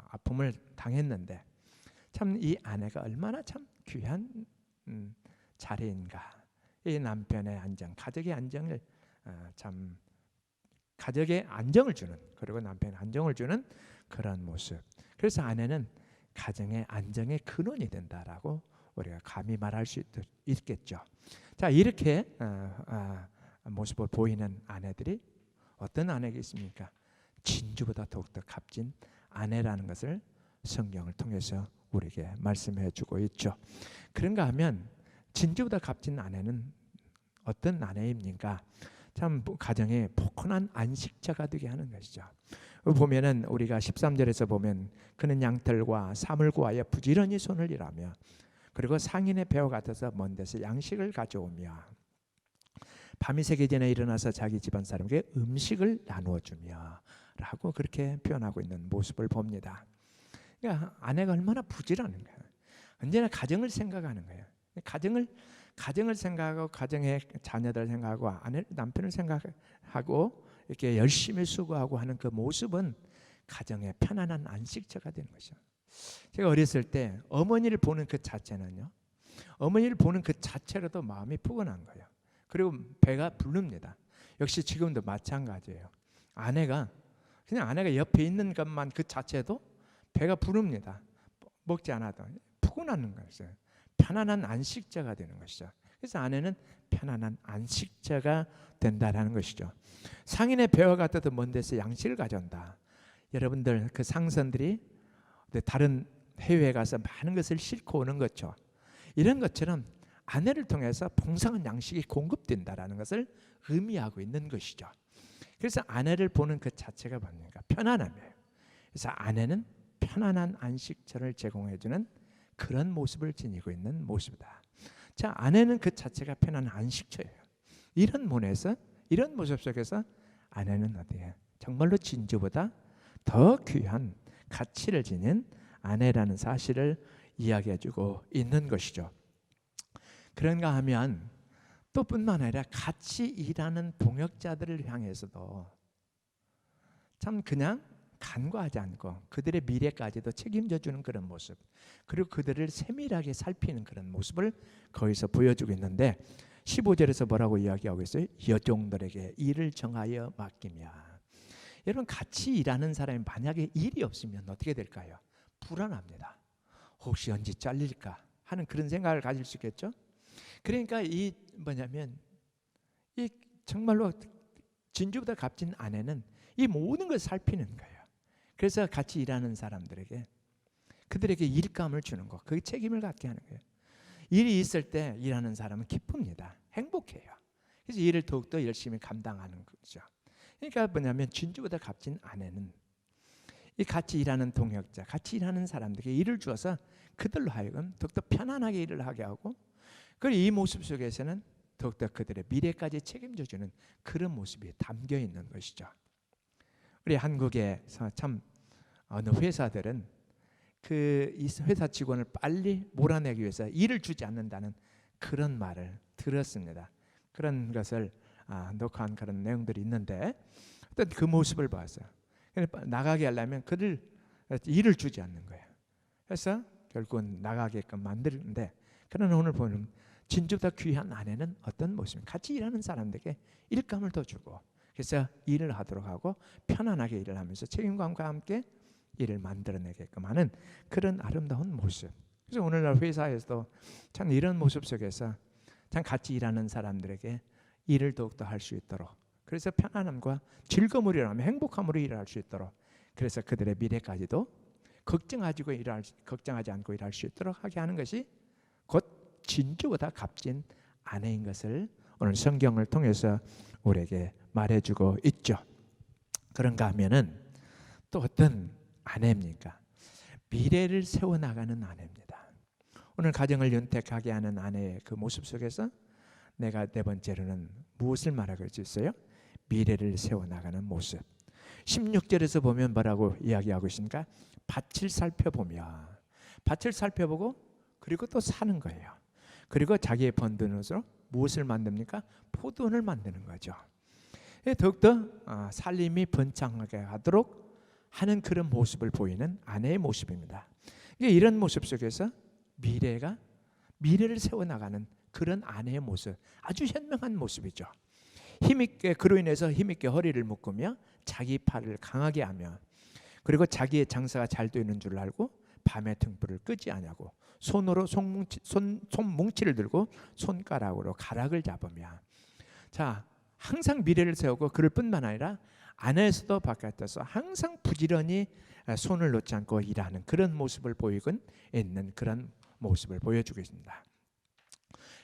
아픔을 당했는데 참 이 아내가 얼마나 참 귀한 자리인가. 이 남편의 안정, 가족의 안정을 참 가족의 안정을 주는, 그리고 남편의 안정을 주는 그런 모습. 그래서 아내는 가정의 안정의 근원이 된다라고 우리가 감히 말할 수 있겠죠. 자, 이렇게 모습을 보이는 아내들이 어떤 아내가 있습니까? 진주보다 더욱더 값진 아내라는 것을 성경을 통해서 우리에게 말씀해 주고 있죠. 그런가 하면 진주보다 값진 아내는 어떤 아내입니까? 참 가정의 포근한 안식처가 되게 하는 것이죠. 보면은 우리가 13절에서 보면 그는 양털과 사물고와에 부지런히 손을 일하며 그리고 상인의 배와 같아서 먼 데서 양식을 가져오며 밤이 새기 전에 일어나서 자기 집안 사람에게 음식을 나누어 주며 라고 그렇게 표현하고 있는 모습을 봅니다. 그러니까 아내가 얼마나 부지런한가. 언제나 가정을 생각하는 거예요. 가정을 생각하고 가정의 자녀들 생각하고 남편을 생각하고 이렇게 열심히 수고하고 하는 그 모습은 가정의 편안한 안식처가 되는 것이죠. 제가 어렸을 때 어머니를 보는 그 자체는요, 어머니를 보는 그 자체로도 마음이 푸근한 거예요. 그리고 배가 부릅니다. 역시 지금도 마찬가지예요. 아내가 옆에 있는 것만 그 자체도 배가 부릅니다. 먹지 않아도 푸근한 것이죠. 편안한 안식처가 되는 것이죠. 그래서 아내는 편안한 안식처가 된다라는 것이죠. 상인의 배와 같아도 먼 데서 양식을 가져온다. 여러분들 그 상선들이 다른 해외에 가서 많은 것을 싣고 오는 거죠. 이런 것처럼 아내를 통해서 풍성한 양식이 공급된다라는 것을 의미하고 있는 것이죠. 그래서 아내를 보는 그 자체가 뭡니까? 편안함이에요. 그래서 아내는 편안한 안식처를 제공해주는 그런 모습을 지니고 있는 모습이다. 자, 아내는 그 자체가 편안한 안식처예요. 이런 모습 속에서 아내는 어디에 정말로 진주보다 더 귀한 가치를 지닌 아내라는 사실을 이야기해주고 있는 것이죠. 그런가 하면 또 뿐만 아니라 같이 일하는 동역자들을 향해서도 참 그냥 간과하지 않고 그들의 미래까지도 책임져 주는 그런 모습, 그리고 그들을 세밀하게 살피는 그런 모습을 거기서 보여주고 있는데 15절에서 뭐라고 이야기하고 있어요? 여종들에게 일을 정하여 맡기며. 여러분, 같이 일하는 사람이 만약에 일이 없으면 어떻게 될까요? 불안합니다. 혹시 언제 잘릴까 하는 그런 생각을 가질 수 있겠죠. 그러니까 이 정말로 진주보다 값진 아내는 이 모든 걸 살피는 거예요. 그래서 같이 일하는 사람들에게 그들에게 일감을 주는 거, 그 책임을 갖게 하는 거예요. 일이 있을 때 일하는 사람은 기쁩니다. 행복해요. 그래서 일을 더욱더 열심히 감당하는 거죠. 그러니까 진주보다 값진 아내는 이 같이 일하는 동역자, 같이 일하는 사람들에게 일을 주어서 그들로 하여금 더욱더 편안하게 일을 하게 하고, 그리고 이 모습 속에서는 더욱더 그들의 미래까지 책임져주는 그런 모습이 담겨 있는 것이죠. 우리 한국에서 참 어느 회사들은 그 회사 직원을 빨리 몰아내기 위해서 일을 주지 않는다는 그런 말을 들었습니다. 그런 것을 녹화한 그런 내용들이 있는데 어떤 그 모습을 봤어요. 나가게 하려면 그들 일을 주지 않는 거예요. 그래서 결국은 나가게끔 만드는데, 그러나 오늘 보는 진주보다 귀한 아내는 어떤 모습입니까? 같이 일하는 사람들에게 일감을 더 주고, 그래서 일을 하도록 하고 편안하게 일을 하면서 책임감과 함께 일을 만들어내게끔 하는 그런 아름다운 모습. 그래서 오늘날 회사에서도 참 이런 모습 속에서 참 같이 일하는 사람들에게 일을 더욱더 할 수 있도록, 그래서 편안함과 즐거움으로 일하며 행복함으로 일을 할 수 있도록, 그래서 그들의 미래까지도 걱정하지 않고 일할 수 있도록 하게 하는 것이 곧 진주보다 값진 아내인 것을 오늘 성경을 통해서 우리에게 말해주고 있죠. 그런가 하면은 또 어떤 아내입니까? 미래를 세워나가는 아내입니다. 오늘 가정을 윤택하게 하는 아내의 그 모습 속에서 내가 네 번째로는 무엇을 말하고 있어요? 미래를 세워나가는 모습. 16절에서 보면 뭐라고 이야기하고 있습니까? 밭을 살펴보며, 밭을 살펴보고 그리고 또 사는 거예요. 그리고 자기의 번 돈으로 무엇을 만듭니까? 포도원을 만드는 거죠. 더욱더 살림이 번창하게 하도록 하는 그런 모습을 보이는 아내의 모습입니다. 이런 모습 속에서 미래를 세워나가는 그런 아내의 모습, 아주 현명한 모습이죠. 힘있게, 그로 인해서 힘있게 허리를 묶으며 자기 팔을 강하게 하며, 그리고 자기의 장사가 잘 되는 줄 알고 밤에 등불을 끄지 아니하고 손으로 손뭉치를 들고 손가락으로 가락을 잡으며, 자, 항상 미래를 세우고 그럴 뿐만 아니라 안에서도 바깥에서 항상 부지런히 손을 놓지 않고 일하는 그런 모습을 보이고 있는 그런 모습을 보여주고 있습니다.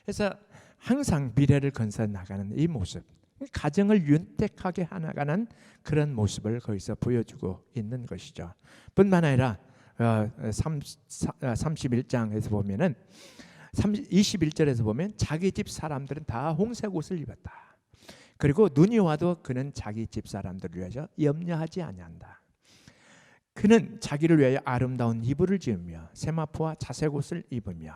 그래서 항상 미래를 건설해 나가는 이 모습, 가정을 윤택하게 해나가는 그런 모습을 거기서 보여주고 있는 것이죠. 뿐만 아니라 31장에서 보면은 21절에서 보면 자기 집 사람들은 다 홍색 옷을 입었다. 그리고 눈이 와도 그는 자기 집 사람들을 위하여 염려하지 아니한다. 그는 자기를 위하여 아름다운 이불을 지으며 세마포와 자색 옷을 입으며,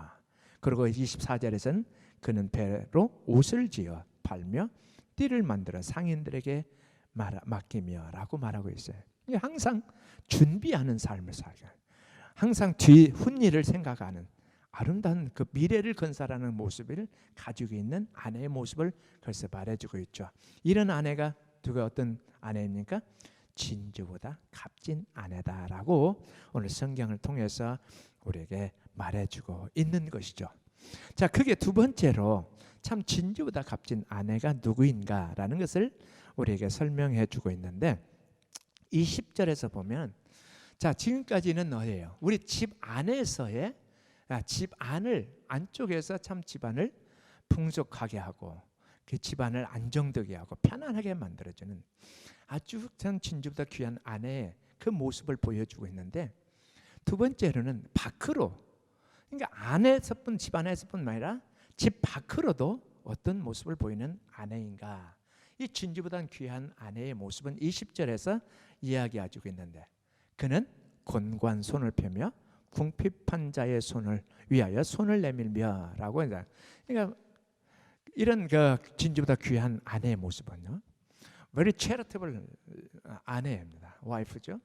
그리고 24절에서는 그는 배로 옷을 지어 팔며 띠를 만들어 상인들에게 맡기며 라고 말하고 있어요. 항상 준비하는 삶을 살게, 항상 뒤 훗일을 생각하는 아름다운 그 미래를 건설하는 모습을 가지고 있는 아내의 모습을 벌써 말해주고 있죠. 이런 아내가 누가 어떤 아내입니까? 진주보다 값진 아내다라고 오늘 성경을 통해서 우리에게 말해주고 있는 것이죠. 자, 그게 두 번째로 참 진주보다 값진 아내가 누구인가라는 것을 우리에게 설명해 주고 있는데, 20절에서 보면, 자, 지금까지는 뭐예요? 우리 집 안에서의 집 안쪽에서 참 집안을 풍족하게 하고 그 집안을 안정되게 하고 편안하게 만들어주는 아주 참 진주보다 귀한 아내의 그 모습을 보여주고 있는데, 두 번째로는 밖으로, 그러니까 안에서뿐, 집 안에서뿐만 아니라 집 밖으로도 어떤 모습을 보이는 아내인가, 이 진주보다 귀한 아내의 모습은 20절에서 이야기해주고 있는데, 그는 곤고한 손을 펴며 궁핍한 자의 손을 위하여 손을 내밀며라고 해서, 그러니까 이런 그 진주보다 귀한 아내의 모습은요, very charitable 아내입니다. 와이프죠.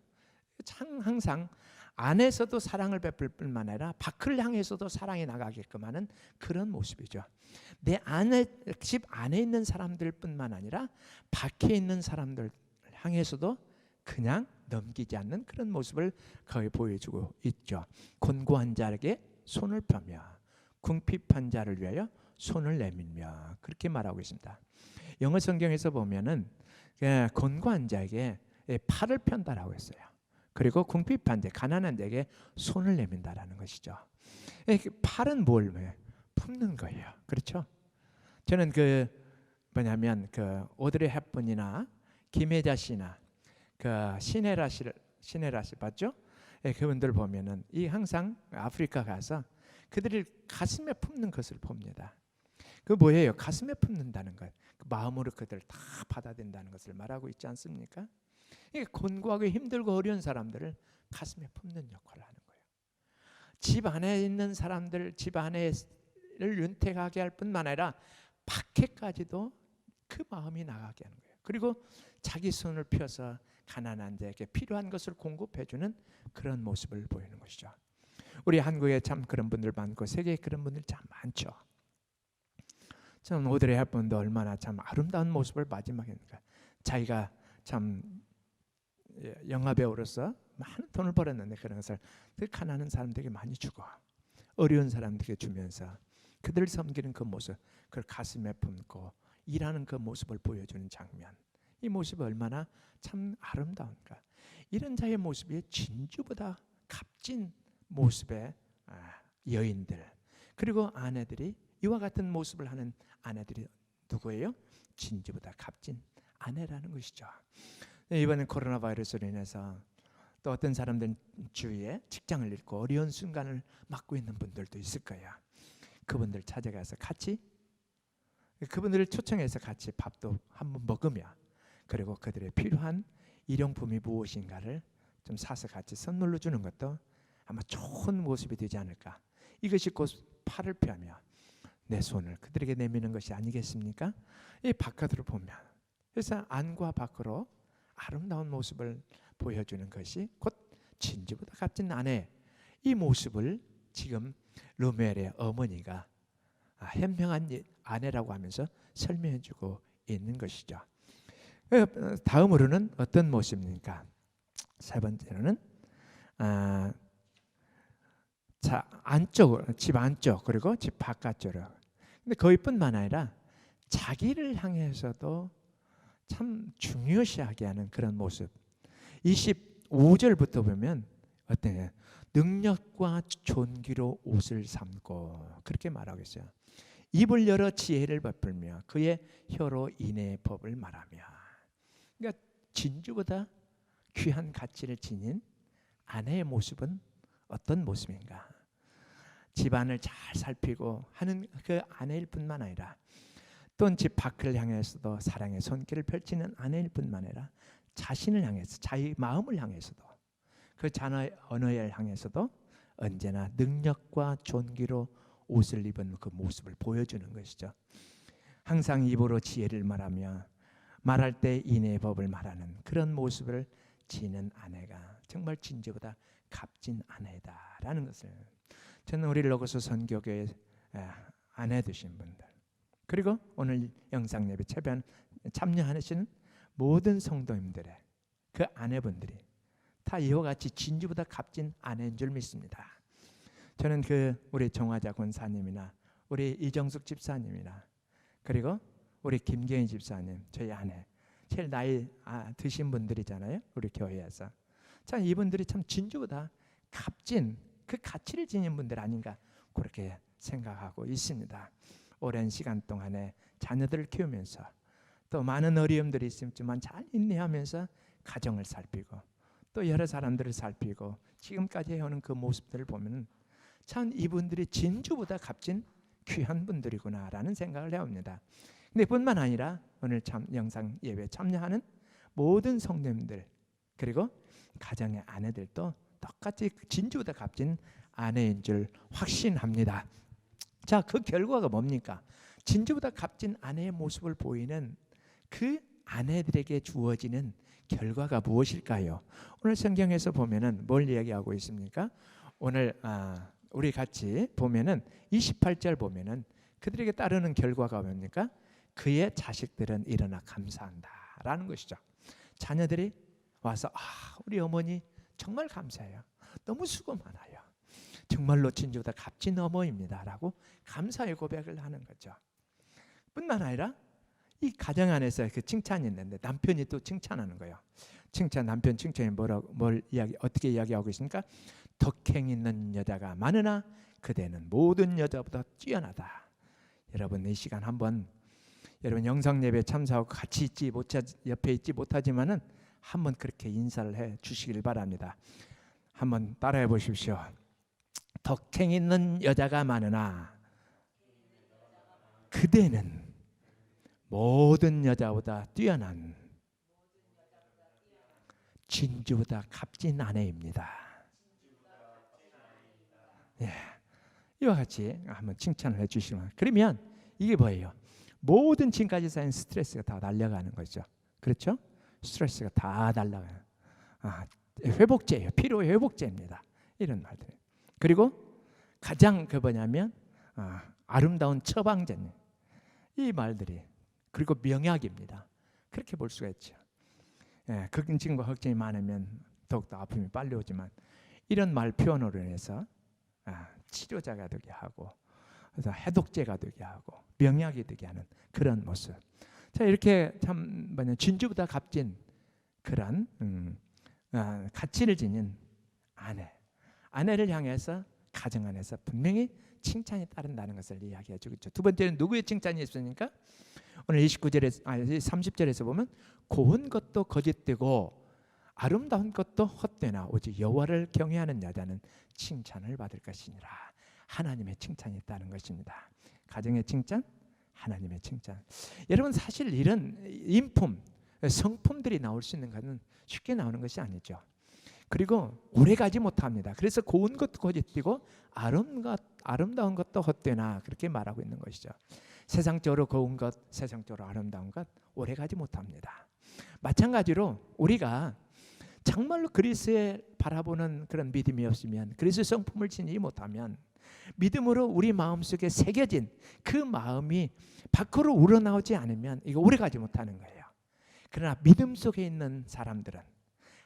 참 항상 안에서도 사랑을 베풀 뿐만 아니라 밖을 향해서도 사랑이 나가게끔 하는 그런 모습이죠. 내 안에, 집 안에 있는 사람들 뿐만 아니라 밖에 있는 사람들 향해서도 그냥 넘기지 않는 그런 모습을 거의 보여주고 있죠. 곤고한 자에게 손을 펴며 궁핍한 자를 위하여 손을 내밀며, 그렇게 말하고 있습니다. 영어 성경에서 보면은 곤고한 자에게 팔을 편다라고 했어요. 그리고 궁핍한 자, 가난한 자에게 손을 내민다라는 것이죠. 팔은 뭘 품는 거예요. 그렇죠? 저는 그 뭐냐면 그 오드리 헵번이나 김혜자 씨나 그 시네라 씨 봤죠? 그분들 보면은 이 항상 아프리카 가서 그들이 가슴에 품는 것을 봅니다. 그 뭐예요? 가슴에 품는다는 것, 그 마음으로 그들을 다 받아들인다는 것을 말하고 있지 않습니까? 이게 곤고하고 힘들고 어려운 사람들을 가슴에 품는 역할을 하는 거예요. 집 안에 있는 사람들, 집 안에를 윤택하게 할 뿐만 아니라 밖에까지도 그 마음이 나가게 하는 거예요. 그리고 자기 손을 펴서 가난한 자에게 필요한 것을 공급해주는 그런 모습을 보이는 것이죠. 우리 한국에 참 그런 분들 많고 세계에 그런 분들 참 많죠. 참 오드리 헵번도 얼마나 참 아름다운 모습을 마지막에니까 자기가 참 영화 배우로서 많은 돈을 벌었는데 그런 것을 그 가난한 사람들에게 많이 주고 어려운 사람들에게 주면서 그들을 섬기는 그 모습, 그걸 가슴에 품고 일하는 그 모습을 보여주는 장면, 이 모습이 얼마나 참 아름다운가. 이런 자의 모습이 진주보다 값진 모습의 여인들, 그리고 아내들이 이와 같은 모습을 하는 아내들이 누구예요? 진주보다 값진 아내라는 것이죠. 이번에 코로나 바이러스로 인해서 또 어떤 사람들은 주위에 직장을 잃고 어려운 순간을 맞고 있는 분들도 있을 거야. 그분들 찾아가서 같이, 그분들을 초청해서 같이 밥도 한번 먹으며, 그리고 그들의 필요한 일용품이 무엇인가를 좀 사서 같이 선물로 주는 것도 아마 좋은 모습이 되지 않을까. 이것이 곧 팔을 펴며 내 손을 그들에게 내미는 것이 아니겠습니까? 이 바깥으로 보면, 그래서 안과 밖으로 아름다운 모습을 보여주는 것이 곧 진주보다 값진 아내, 이 모습을 지금 르멜의 어머니가 현명한 아내라고 하면서 설명해주고 있는 것이죠. 다음으로는 어떤 모습입니까? 세 번째로는 안쪽으로, 집 안쪽 그리고 집 바깥쪽으로. 근데 거기뿐만 아니라 자기를 향해서도 참 중요시하게 하는 그런 모습. 25절부터 보면 어때요? 능력과 존귀로 옷을 삼고 그렇게 말하고 있어요. 입을 열어 지혜를 베풀며 그의 혀로 인애의 법을 말하며. 그러니까 진주보다 귀한 가치를 지닌 아내의 모습은 어떤 모습인가? 집안을 잘 살피고 하는 그 아내일 뿐만 아니라 또는 집 밖을 향해서도 사랑의 손길을 펼치는 아내일 뿐만 아니라 자신을 향해서, 자기 마음을 향해서도, 그 자녀의 언어를 향해서도 언제나 능력과 존귀로 옷을 입은 그 모습을 보여주는 것이죠. 항상 입으로 지혜를 말하며 말할 때 인애의 법을 말하는 그런 모습을 지닌 아내가 정말 진주보다 값진 아내다라는 것을, 저는 우리 로고스 선교교회 아내 되신 분들, 그리고 오늘 영상 예배 참여하시는 모든 성도님들의 그 아내분들이 다 이와 같이 진주보다 값진 아내인 줄 믿습니다. 저는 우리 정화자 권사님이나 우리 이정숙 집사님이나 그리고 우리 김경희 집사님, 저희 아내, 제일 나이 드신 분들이잖아요, 우리 교회에서. 참 이분들이 참 진주보다 값진 그 가치를 지닌 분들 아닌가 그렇게 생각하고 있습니다. 오랜 시간 동안에 자녀들을 키우면서 또 많은 어려움들이 있지만 잘 인내하면서 가정을 살피고 또 여러 사람들을 살피고 지금까지 해오는 그 모습들을 보면 참 이분들이 진주보다 값진 귀한 분들이구나라는 생각을 해옵니다. 근데 뿐만 아니라 오늘 참 영상 예배에 참여하는 모든 성도님들 그리고 가정의 아내들도 똑같이 진주보다 값진 아내인 줄 확신합니다. 자, 그 결과가 뭡니까? 진주보다 값진 아내의 모습을 보이는 그 아내들에게 주어지는 결과가 무엇일까요? 오늘 성경에서 보면은 뭘 이야기하고 있습니까? 오늘 우리 같이 보면은 28절 보면은 그들에게 따르는 결과가 뭡니까? 그의 자식들은 일어나 감사한다라는 것이죠. 자녀들이 와서 우리 어머니 정말 감사해요. 너무 수고 많아요. 정말로 진주보다 값진 어머니입니다라고 감사의 고백을 하는 거죠. 뿐만 아니라 이 가정 안에서 그 칭찬이 있는데 남편이 또 칭찬하는 거예요. 남편 칭찬이 어떻게 이야기하고 있습니까? 덕행 있는 여자가 많으나 그대는 모든 여자보다 뛰어나다. 여러분 이 시간 한번 여러분 영상 예배 참석하고 같이 옆에 있지 못하지만은 한번 그렇게 인사를 해 주시길 바랍니다. 한번 따라해 보십시오. 덕행 있는 여자가 많으나 그대는 모든 여자보다 뛰어난 진주보다 값진 아내입니다. 예, 이와 같이 한번 칭찬을 해주시면, 그러면 이게 뭐예요? 모든 지금까지 쌓인 스트레스가 다 날려가는 거죠. 그렇죠? 스트레스가 다 날라가요. 회복제예요. 피로 회복제입니다. 이런 말들. 그리고 가장 뭐냐면 아름다운 처방전, 이 말들이, 그리고 명약입니다. 그렇게 볼 수가 있죠. 걱정과 걱정이 많으면 더욱더 아픔이 빨리 오지만 이런 말 표현으로 인해서 치료자가 되게 하고, 그래서 해독제가 되게 하고 명약이 되게 하는 그런 모습. 자, 이렇게 참 진주보다 값진 그런 가치를 지닌 아내를 향해서 가정 안에서 분명히 칭찬이 따른다는 것을 이야기해 주고 있죠. 두 번째는 누구의 칭찬이 있습니까? 오늘 30절에서 보면 고운 것도 거짓되고 아름다운 것도 헛되나 오직 여호와를 경외하는 여자는 칭찬을 받을 것이니라. 하나님의 칭찬이 있다는 것입니다. 가정의 칭찬, 하나님의 칭찬. 여러분 사실 이런 인품, 성품들이 나올 수 있는 것은 쉽게 나오는 것이 아니죠. 그리고 오래가지 못합니다. 그래서 고운 것도 거짓되고 아름다운 것도 헛되나 그렇게 말하고 있는 것이죠. 세상적으로 고운 것, 세상적으로 아름다운 것 오래가지 못합니다. 마찬가지로 우리가 정말로 그리스도에 바라보는 그런 믿음이 없으면, 그리스도의 성품을 지니지 못하면, 믿음으로 우리 마음속에 새겨진 그 마음이 밖으로 우러나오지 않으면 이거 오래가지 못하는 거예요. 그러나 믿음 속에 있는 사람들은,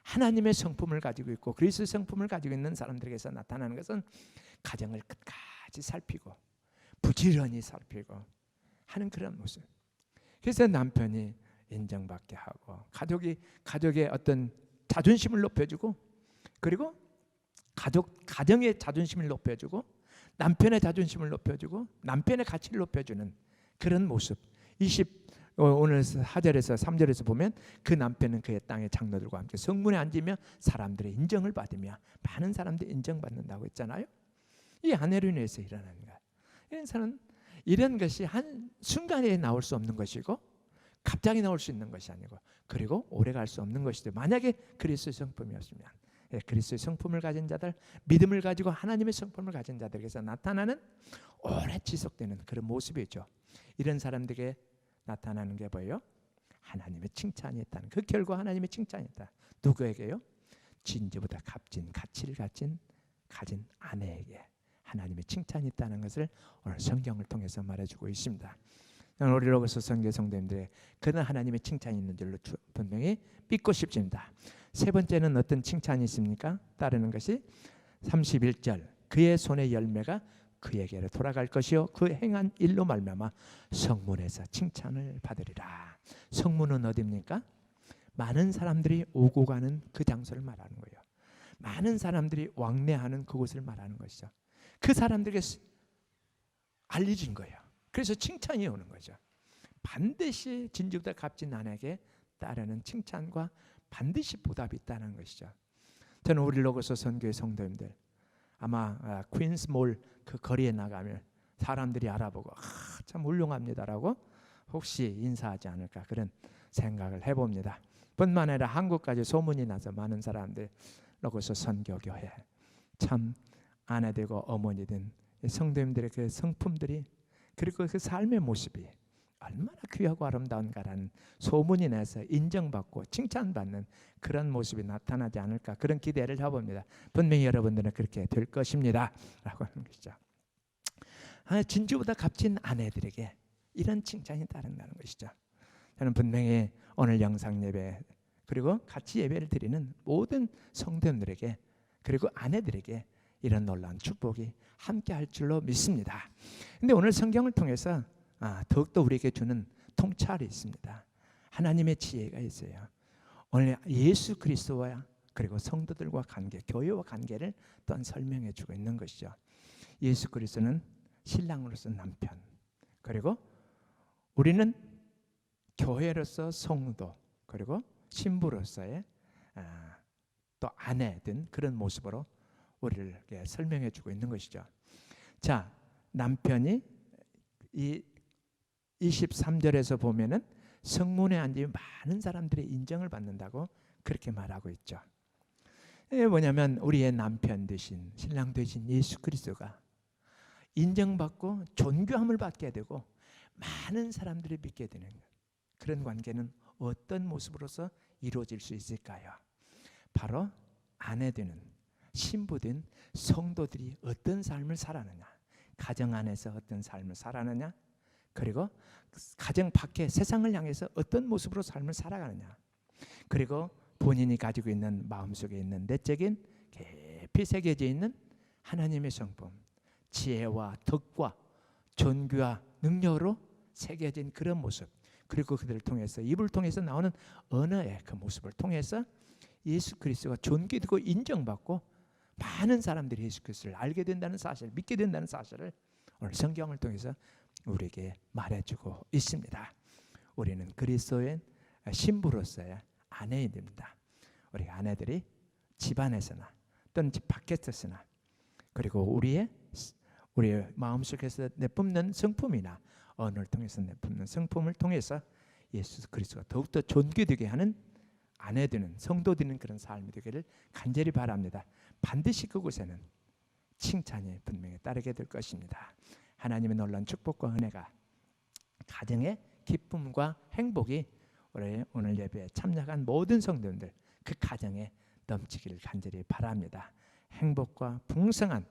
하나님의 성품을 가지고 있고 그리스도의 성품을 가지고 있는 사람들에게서 나타나는 것은 가정을 끝까지 살피고 부지런히 살피고 하는 그런 모습. 그래서 남편이 인정받게 하고 가족의 어떤 자존심을 높여주고, 그리고 가정의 자존심을 높여주고, 남편의 자존심을 높여주고, 남편의 가치를 높여주는 그런 모습. 오늘 4절에서 3절에서 보면 그 남편은 그의 땅의 장로들과 함께 성문에 앉으며 사람들의 인정을 받으며, 많은 사람들이 인정받는다고 했잖아요. 이 아내로 인해서 일어나는 거야. 이런 것이 한 순간에 나올 수 없는 것이고 갑자기 나올 수 있는 것이 아니고, 그리고 오래 갈 수 없는 것이죠. 만약에 그리스도의 성품이었으면, 그리스도의 성품을 가진 자들, 믿음을 가지고 하나님의 성품을 가진 자들에게서 나타나는 오래 지속되는 그런 모습이죠. 이런 사람들에게 나타나는 게 뭐예요? 하나님의 칭찬이 있다는, 그 결과 하나님의 칭찬이 있다. 누구에게요? 진주보다 값진 가치를 가진 아내에게 하나님의 칭찬이 있다는 것을 오늘 성경을 통해서 말해주고 있습니다. 우리 로고스 선교 성도님들, 그는 하나님의 칭찬이 있는 줄로 분명히 믿고 싶습니다. 세 번째는 어떤 칭찬이 있습니까? 따르는 것이 31절, 그의 손의 열매가 그에게로 돌아갈 것이요 그 행한 일로 말미암아 성문에서 칭찬을 받으리라. 성문은 어디입니까? 많은 사람들이 오고 가는 그 장소를 말하는 거예요. 많은 사람들이 왕래하는 그곳을 말하는 것이죠. 그 사람들에게 알려진 거예요. 그래서 칭찬이 오는 거죠. 반드시 진주보다 값진 아내에게 따르는 칭찬과 반드시 보답이 있다는 것이죠. 저는 우리 로고스 선교의 성도님들, 아마 퀸스몰 그 거리에 나가면 사람들이 알아보고 참 훌륭합니다라고 혹시 인사하지 않을까, 그런 생각을 해봅니다. 뿐만 아니라 한국까지 소문이 나서 많은 사람들 로고스 선교교회, 참 아내되고 어머니든 성도님들의 그 성품들이, 그리고 그 삶의 모습이 얼마나 귀하고 아름다운가라는 소문이 나서 인정받고 칭찬받는 그런 모습이 나타나지 않을까, 그런 기대를 해봅니다. 분명히 여러분들은 그렇게 될 것입니다 라고 하는 것이죠. 진주보다 값진 아내들에게 이런 칭찬이 따른다는 것이죠. 저는 분명히 오늘 영상 예배, 그리고 같이 예배를 드리는 모든 성도님들에게, 그리고 아내들에게 이런 놀라운 축복이 함께 할 줄로 믿습니다. 근데 오늘 성경을 통해서 더욱더 우리에게 주는 통찰이 있습니다. 하나님의 지혜가 있어요. 오늘 예수 그리스도와 그리고 성도들과 관계, 교회와 관계를 또한 설명해 주고 있는 것이죠. 예수 그리스도는 신랑으로서 남편, 그리고 우리는 교회로서 성도, 그리고 신부로서의 또 아내든 그런 모습으로 우리를 설명해 주고 있는 것이죠. 자, 남편이 이 23절에서 보면은 성문에 앉으면 많은 사람들의 인정을 받는다고 그렇게 말하고 있죠. 이게 뭐냐면 우리의 남편 되신, 신랑 되신 예수 그리스도가 인정받고 존귀함을 받게 되고 많은 사람들이 믿게 되는 그런 관계는 어떤 모습으로서 이루어질 수 있을까요? 바로 아내 되는, 신부된 성도들이 어떤 삶을 살아느냐, 가정 안에서 어떤 삶을 살아느냐, 그리고 가정 밖에 세상을 향해서 어떤 모습으로 삶을 살아가느냐, 그리고 본인이 가지고 있는 마음속에 있는 내적인 깊이 새겨져 있는 하나님의 성품, 지혜와 덕과 존귀와 능력으로 새겨진 그런 모습, 그리고 그들을 통해서, 입을 통해서 나오는 언어의 그 모습을 통해서 예수 그리스도가 존귀되고 인정받고 많은 사람들이 예수 그리스도를 알게 된다는 사실, 믿게 된다는 사실을 오늘 성경을 통해서 우리에게 말해주고 있습니다. 우리는 그리스도의 신부로서의 아내입니다. 우리 아내들이 집안에서나 또는 집 밖에서나, 그리고 우리의 마음속에서 내뿜는 성품이나 언어를 통해서 내뿜는 성품을 통해서 예수 그리스도가 더욱더 존귀되게 하는 아내 되는 성도 되는 그런 삶이 되기를 간절히 바랍니다. 반드시 그곳에는 칭찬이 분명히 따르게 될 것입니다. 하나님의 놀라운 축복과 은혜가 가정의 기쁨과 행복이 오늘 예배에 참여한 모든 성도님들 그 가정에 넘치기를 간절히 바랍니다. 행복과 풍성한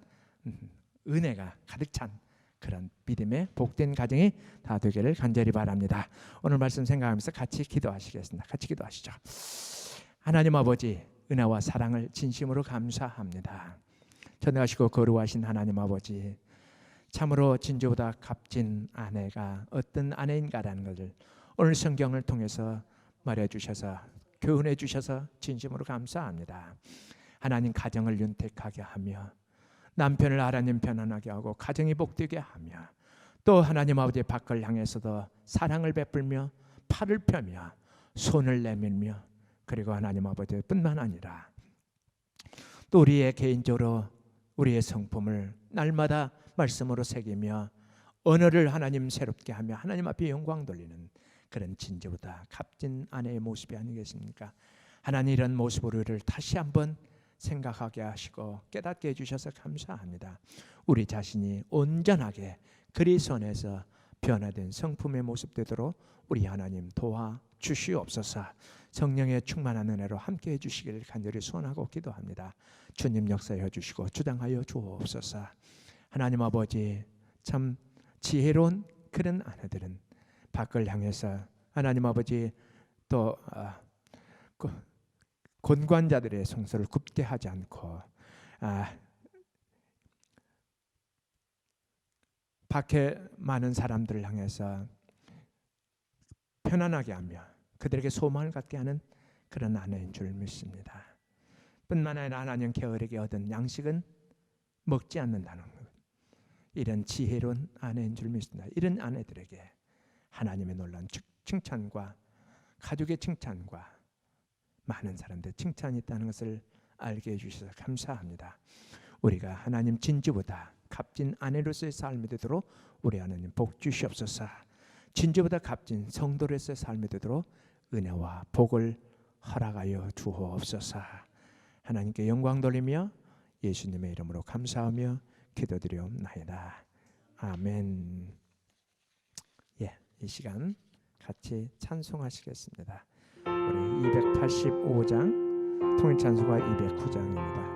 은혜가 가득 찬 그런 믿음의 복된 가정이 다 되기를 간절히 바랍니다. 오늘 말씀 생각하면서 같이 기도하시겠습니다. 같이 기도하시죠. 하나님 아버지, 은혜와 사랑을 진심으로 감사합니다. 전능하시고 거룩하신 하나님 아버지, 참으로 진주보다 값진 아내가 어떤 아내인가라는 것을 오늘 성경을 통해서 말해주셔서 교훈해 주셔서 진심으로 감사합니다. 하나님 가정을 윤택하게 하며 남편을 하나님 편안하게 하고 가정이 복되게 하며 또 하나님 아버지의 밖을 향해서도 사랑을 베풀며 팔을 펴며 손을 내밀며 그리고 하나님 아버지뿐만 아니라 또 우리의 개인적으로 우리의 성품을 날마다 말씀으로 새기며 언어를 하나님 새롭게 하며 하나님 앞에 영광 돌리는 그런 진주보다 값진 아내의 모습이 아니겠습니까? 하나님 이런 모습으로 우리를 다시 한번 생각하게 하시고 깨닫게 해주셔서 감사합니다. 우리 자신이 온전하게 그리스도 안에서 변화된 성품의 모습 되도록 우리 하나님 도와주시옵소서. 성령의 충만한 은혜로 함께해 주시기를 간절히 소원하고 기도합니다. 주님 역사해 주시고 주장하여 주옵소서. 하나님 아버지, 참 지혜로운 그런 아내들은 밖을 향해서 하나님 아버지 또 권관자들의 성소를 굽게 하지 않고 밖에 많은 사람들을 향해서 편안하게 하며 그들에게 소망을 갖게 하는 그런 아내인 줄 믿습니다. 뿐만 아니라 하나님 게으르게 얻은 양식은 먹지 않는다는 것, 이런 지혜로운 아내인 줄 믿습니다. 이런 아내들에게 하나님의 놀라운 칭찬과 가족의 칭찬과 많은 사람들의 칭찬이 있다는 것을 알게 해주셔서 감사합니다. 우리가 하나님 진주보다 값진 아내로서의 삶이 되도록 우리 하나님 복 주시옵소서. 진주보다 값진 성도로서의 삶이 되도록 은혜와 복을 허락하여 주옵소서. 하나님께 영광 돌리며 예수님의 이름으로 감사하며 기도드리옵나이다. 아멘. 이 시간 같이 찬송하시겠습니다. 우리 285장 통일찬송가 209장입니다.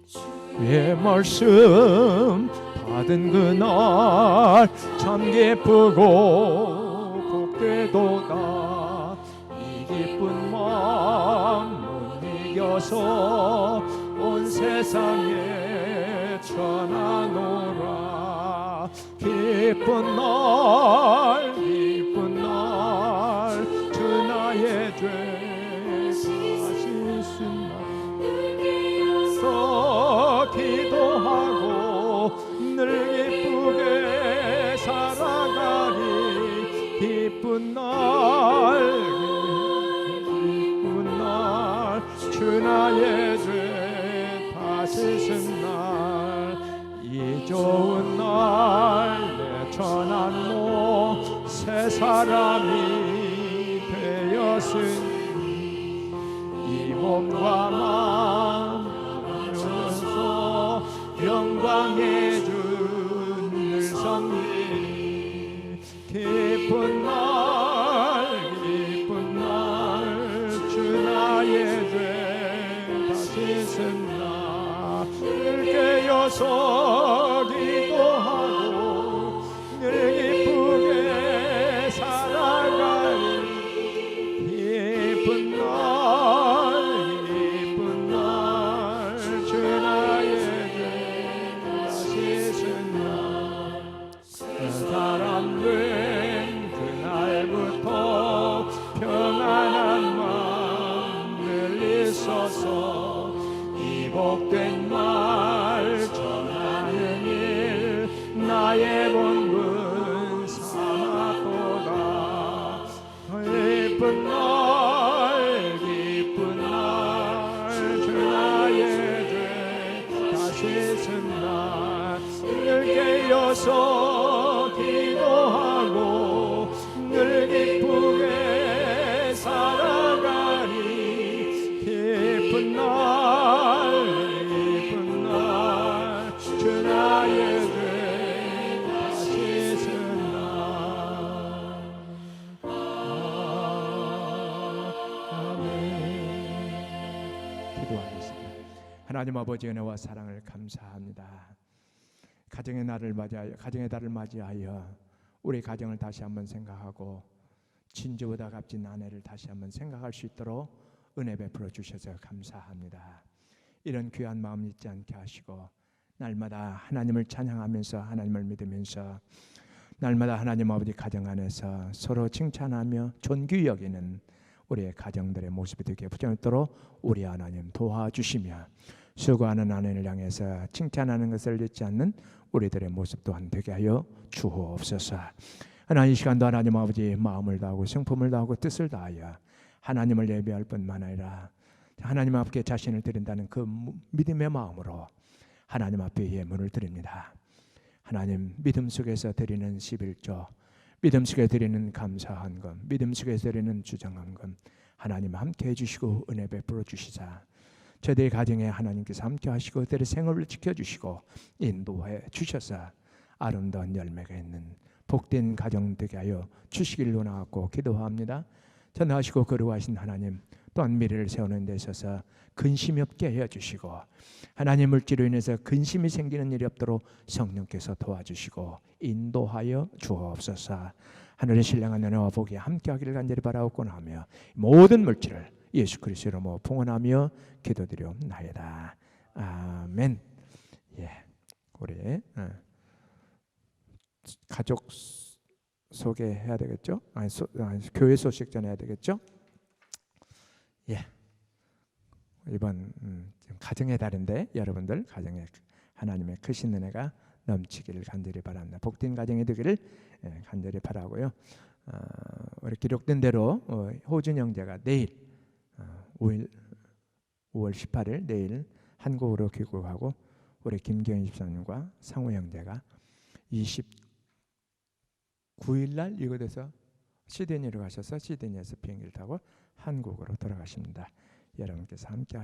주의 말씀 받은 그날 참 기쁘고 복되도다. 이 기쁜 마음 못 이겨서 온 세상에 전하노라. 기쁜 날 주 나의 죄 사실순 날 더 기도하고 늘 기쁘게 살아가리. 기쁜 날 주 나의 죄 다시 쓴 날 이 좋은 날 내 천한 몸 새 사람이 되었으니 이 몸과 마음 하면서 영광의 주를 섬기니. 기쁜 날 주 나의 죄 다시 쓴 날 늘 깨어서 기도하고 늘 기쁘게 살아가리. 기쁜 날 주 나의 죄 다시 쓴 날. 그 사람 된 그날부터 평안한 마음 늘 있어서 이 복된 말 전하는 일 나의 본분 삼았도다. 기쁜 날 주 나의 죄 다시 쓴 날 늘 깨어서 하나님 아버지 은혜와 사랑을 감사합니다. 가정의 달을 맞이하여 우리 가정을 다시 한번 생각하고 진주보다 값진 아내를 다시 한번 생각할 수 있도록 은혜 베풀어 주셔서 감사합니다. 이런 귀한 마음 잊지 않게 하시고 날마다 하나님을 찬양하면서 하나님을 믿으면서 날마다 하나님 아버지 가정 안에서 서로 칭찬하며 존귀 여기는 우리의 가정들의 모습이 되게 부정하도록 우리 하나님 도와주시며 수고하는 아내를 향해서 칭찬하는 것을 잊지 않는 우리들의 모습 또한 되게 하여 주옵소서. 하나님 이 시간도 하나님 아버지 마음을 다하고 성품을 다하고 뜻을 다하여 하나님을 예배할 뿐만 아니라 하나님 앞에 자신을 드린다는 그 믿음의 마음으로 하나님 앞에 예물을 드립니다. 하나님 믿음 속에서 드리는 11조, 믿음 속에 드리는 감사한 것, 믿음 속에 드리는 주장한 것 하나님 함께 해주시고 은혜 베풀어 주시자 저희의 가정에 하나님께서 함께 하시고 그들의 생업을 지켜주시고 인도해 주셔서 아름다운 열매가 있는 복된 가정 되게 하여 주시기를 원하고 기도합니다. 전하시고 거룩하신 하나님 또한 미래를 세우는 데 있어서 근심이 없게 해주시고 하나님 물질로 인해서 근심이 생기는 일이 없도록 성령께서 도와주시고 인도하여 주옵소서. 하늘의 신령한 은혜와 복이 함께하기를 간절히 바라옵고나며 모든 물질을 예수 그리스도 이름으로 봉헌하며 기도드리옵나이다. 아멘. 예, 우리 가족 소개해야 되겠죠? 교회 소식 전해야 되겠죠? 예. 이번 가정의 달인데 여러분들 가정에 하나님의 크신 은혜가 넘치기를 간절히 바랍니다. 복된 가정이 되기를 간절히 바라고요. 우리 기록된 대로 호준 형제가 내일 5월 18일 내일 한국으로 귀국하고 우리 김경희 집사님과 상호 형제가 29일 날 이곳에서 시드니로 가셔서 시드니에서 비행기를 타고 한국으로 돌아가십니다. 여러분께서 함께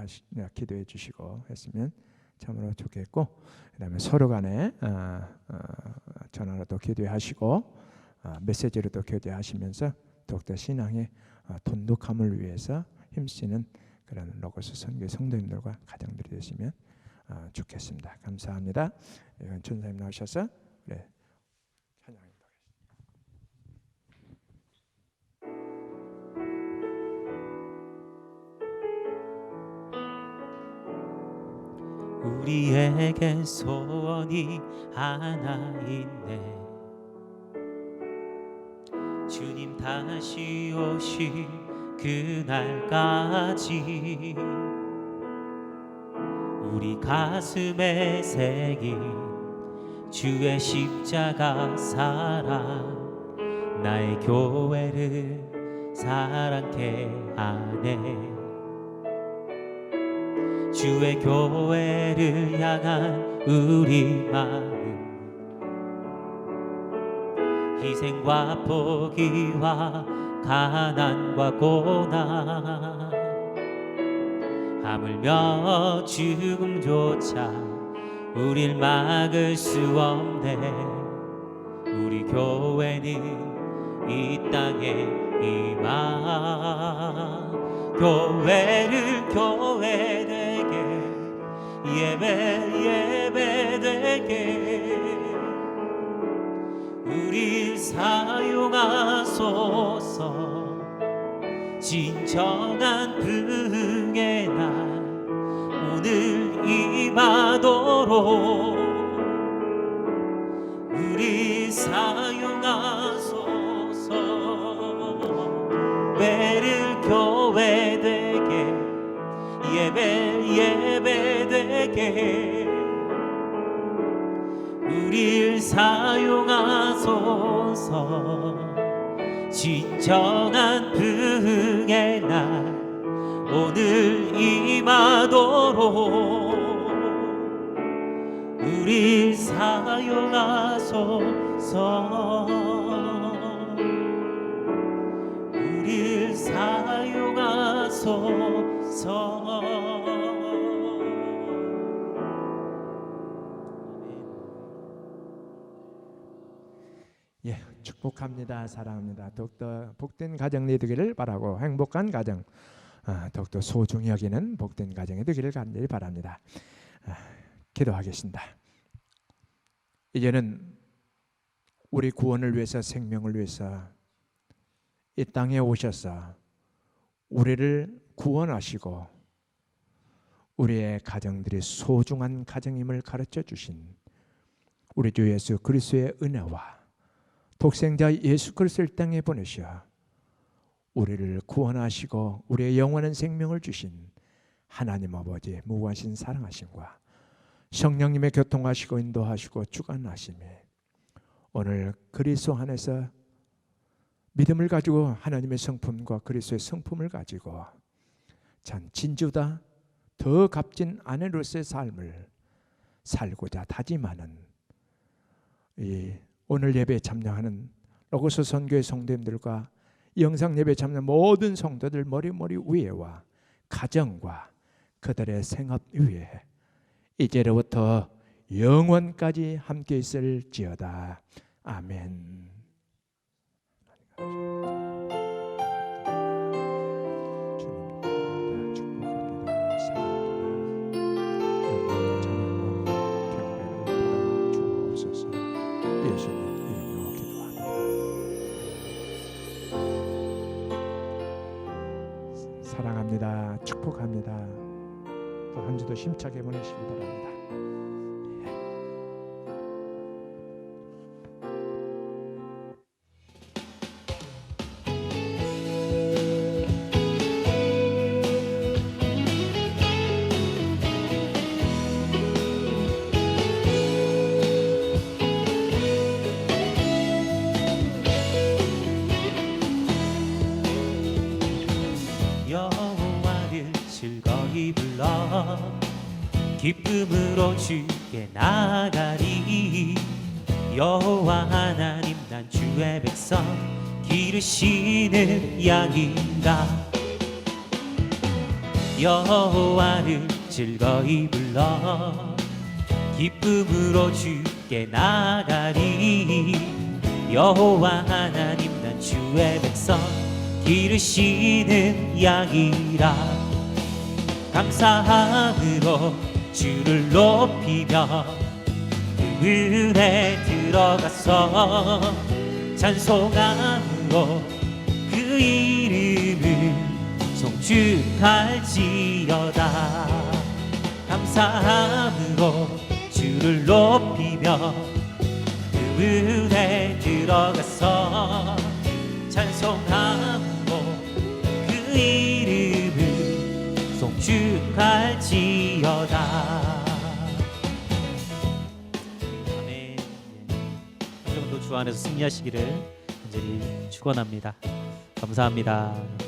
기도해 주시고 했으면 참으로 좋겠고 그다음에 서로 간에 전화로도 기도하시고 메시지로도 교제하시면서 더욱더 신앙의 돈독함을 위해서 힘쓰는 그런 로고스 선교 성도님들과 가정들이 되시면 좋겠습니다. 감사합니다. 이건 전사님 나오셔서 찬양입니다. 우리에게 소원이 하나 있네. 주님 다시 오실 그날까지 우리 가슴에 새긴 주의 십자가 사랑 나의 교회를 사랑케 하네. 주의 교회를 향한 우리 마음 희생과 포기와 가난과 고난 하물며 죽음조차 우릴 막을 수 없네. 우리 교회는 이 땅에 임하 교회를 교회되게 예배되게 우리 사용하소서. 진정한 부흥의 날 오늘 임하도록 우리 사용하소서. 교회를 교회되게 예배되게 우릴 사용하소서. 진정한 부흥의 날 오늘 임하도록 우릴 사용하소서. 우릴 사용하소서. 예, 축복합니다. 사랑합니다. 더욱더 복된 가정 되기를 바라고 행복한 가정 더욱더 소중히 여기는 복된 가정이 되기를 간절히 바랍니다. 기도하겠습니다. 이제는 우리 구원을 위해서, 생명을 위해서 이 땅에 오셔서 우리를 구원하시고 우리의 가정들이 소중한 가정임을 가르쳐 주신 우리 주 예수 그리스도의 은혜와 독생자 예수 그리스도를 땅에 보내셔 우리를 구원하시고 우리의 영원한 생명을 주신 하나님 아버지의 무한하신 사랑하심과 성령님의 교통하시고 인도하시고 주관하심에 오늘 그리스도 안에서 믿음을 가지고 하나님의 성품과 그리스도의 성품을 가지고 참 진주다 더 값진 아내로서의 삶을 살고자 다짐하는 이 오늘 예배에 참여하는 로고스 선교회 성도님들과 영상 예배에 참여하는 모든 성도들 머리 위에와 가정과 그들의 생업 위에 이제로부터 영원까지 함께 있을지어다. 아멘. 사랑합니다. 축복합니다. 또 한 주도 힘차게 보내시기 바랍니다. 여호와를 즐거이 불러 기쁨으로 주께 나가리. 여호와 하나님 난 주의 백성 기르시는 양이라. 여호와를 즐거이 불러 기쁨으로 주께 나가리. 여호와 하나님 난 주의 백성 기르시는 양이라. 감사함으로 주를 높이며 그 은혜에 들어가서 찬송함으로 그 이름을 송축할지어다. 감사함으로 주를 높이며 그 은혜에 들어가서 찬송함으로 그 이름을 송축할지어다. 아멘. 여러분도 주 안에서 승리하시기를 간절히 축원합니다. 감사합니다.